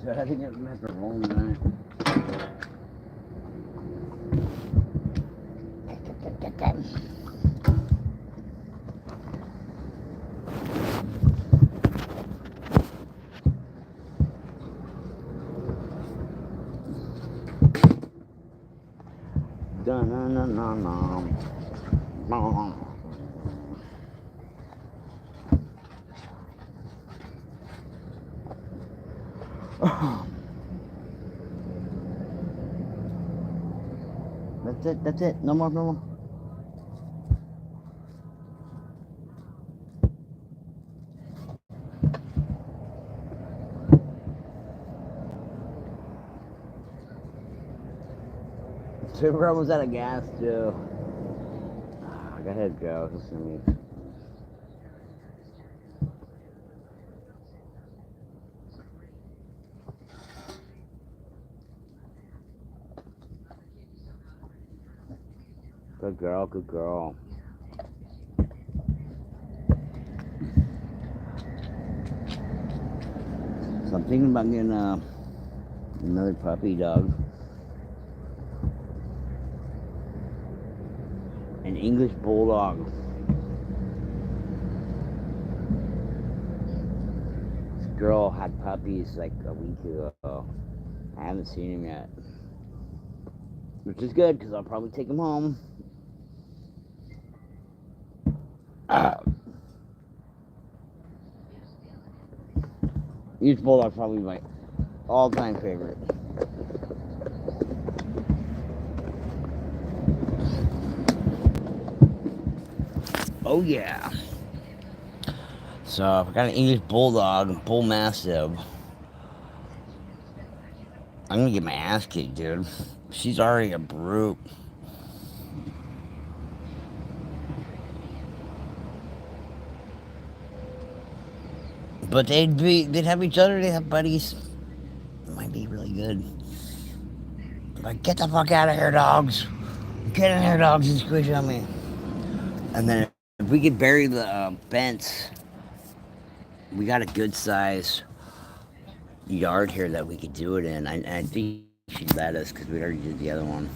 So I think I'm have to roll tonight. That's it. No more, no more. So we're almost out of gas, too. I gotta go. Listen to me. Good girl, good girl. So I'm thinking about getting another puppy dog. An English bulldog. This girl had puppies like a week ago. I haven't seen him yet. Which is good because I'll probably take him home. English bulldog probably my all-time favorite. Oh yeah. So I got an English bulldog, bull mastiff. I'm gonna get my ass kicked, dude. She's already a brute. But they'd have each other, they'd have buddies. It might be really good. Like, get the fuck out of here, dogs. Get in here, dogs, and squish on me. And then if we could bury the vents, we got a good size yard here that we could do it in. I think she'd let us because we already did the other one.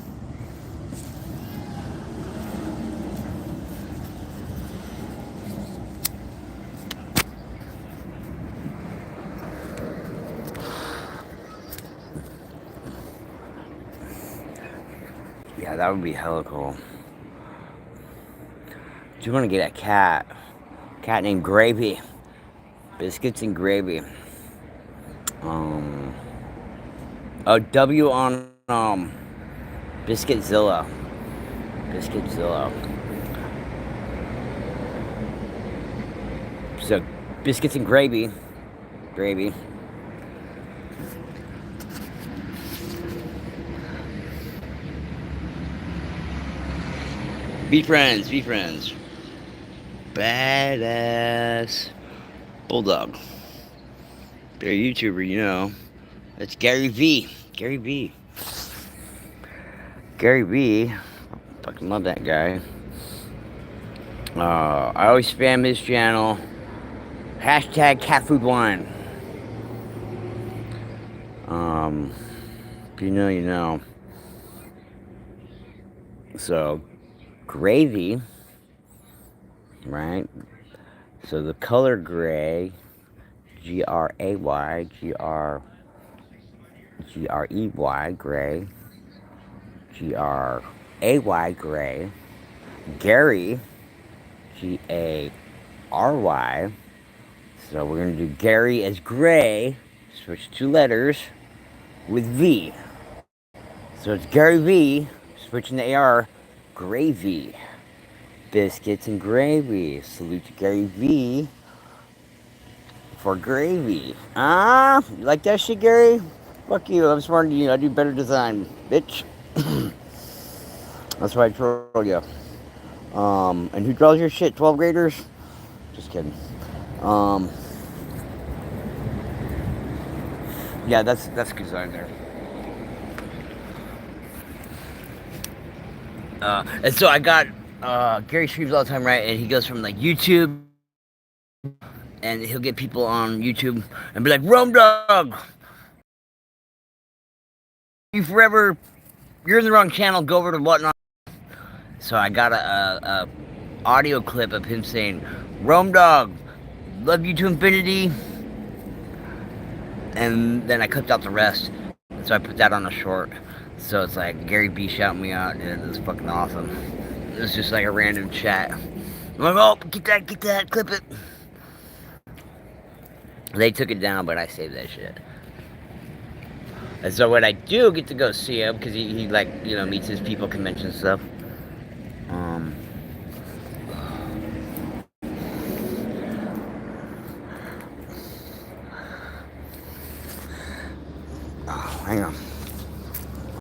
Yeah, that would be hella cool. Do you want to get a cat? Cat named Gravy. Biscuits and Gravy. W on Biscuitzilla. Biscuitzilla. So biscuits and gravy. Gravy. Be friends, be friends. Badass bulldog. They're a YouTuber, you know. That's Gary V. Gary V. Gary V. Fucking love that guy. I always spam his channel. Hashtag catfoodwine. If you know, you know. So, gravy, right? So the color gray, Gray, Grey, gray, Gray, gray, Gary, Gary. So we're gonna do Gary as gray, switch 2 letters with V. So it's Gary V, switching the AR, Gravy. Biscuits and gravy. Salute to Gary V for gravy. Ah, you like that shit, Gary? Fuck you, I'm smarter than you. I do better design, bitch. That's why I troll you. And who draws your shit? 12 graders? Just kidding. Yeah, that's good design there. And so I got Gary streams all the time, right? And he goes from like YouTube, and he'll get people on YouTube and be like, Romedog, you forever, you're in the wrong channel, go over to whatnot. So I got a audio clip of him saying, Romedog, love you to infinity. And then I clipped out the rest. So I put that on a short. So it's like Gary B shouting me out, dude. It was fucking awesome. It was just like a random chat. I'm like, oh, get that, clip it. They took it down, but I saved that shit. And so when I do get to go see him, because he like, you know, meets his people, convention stuff. Oh, hang on.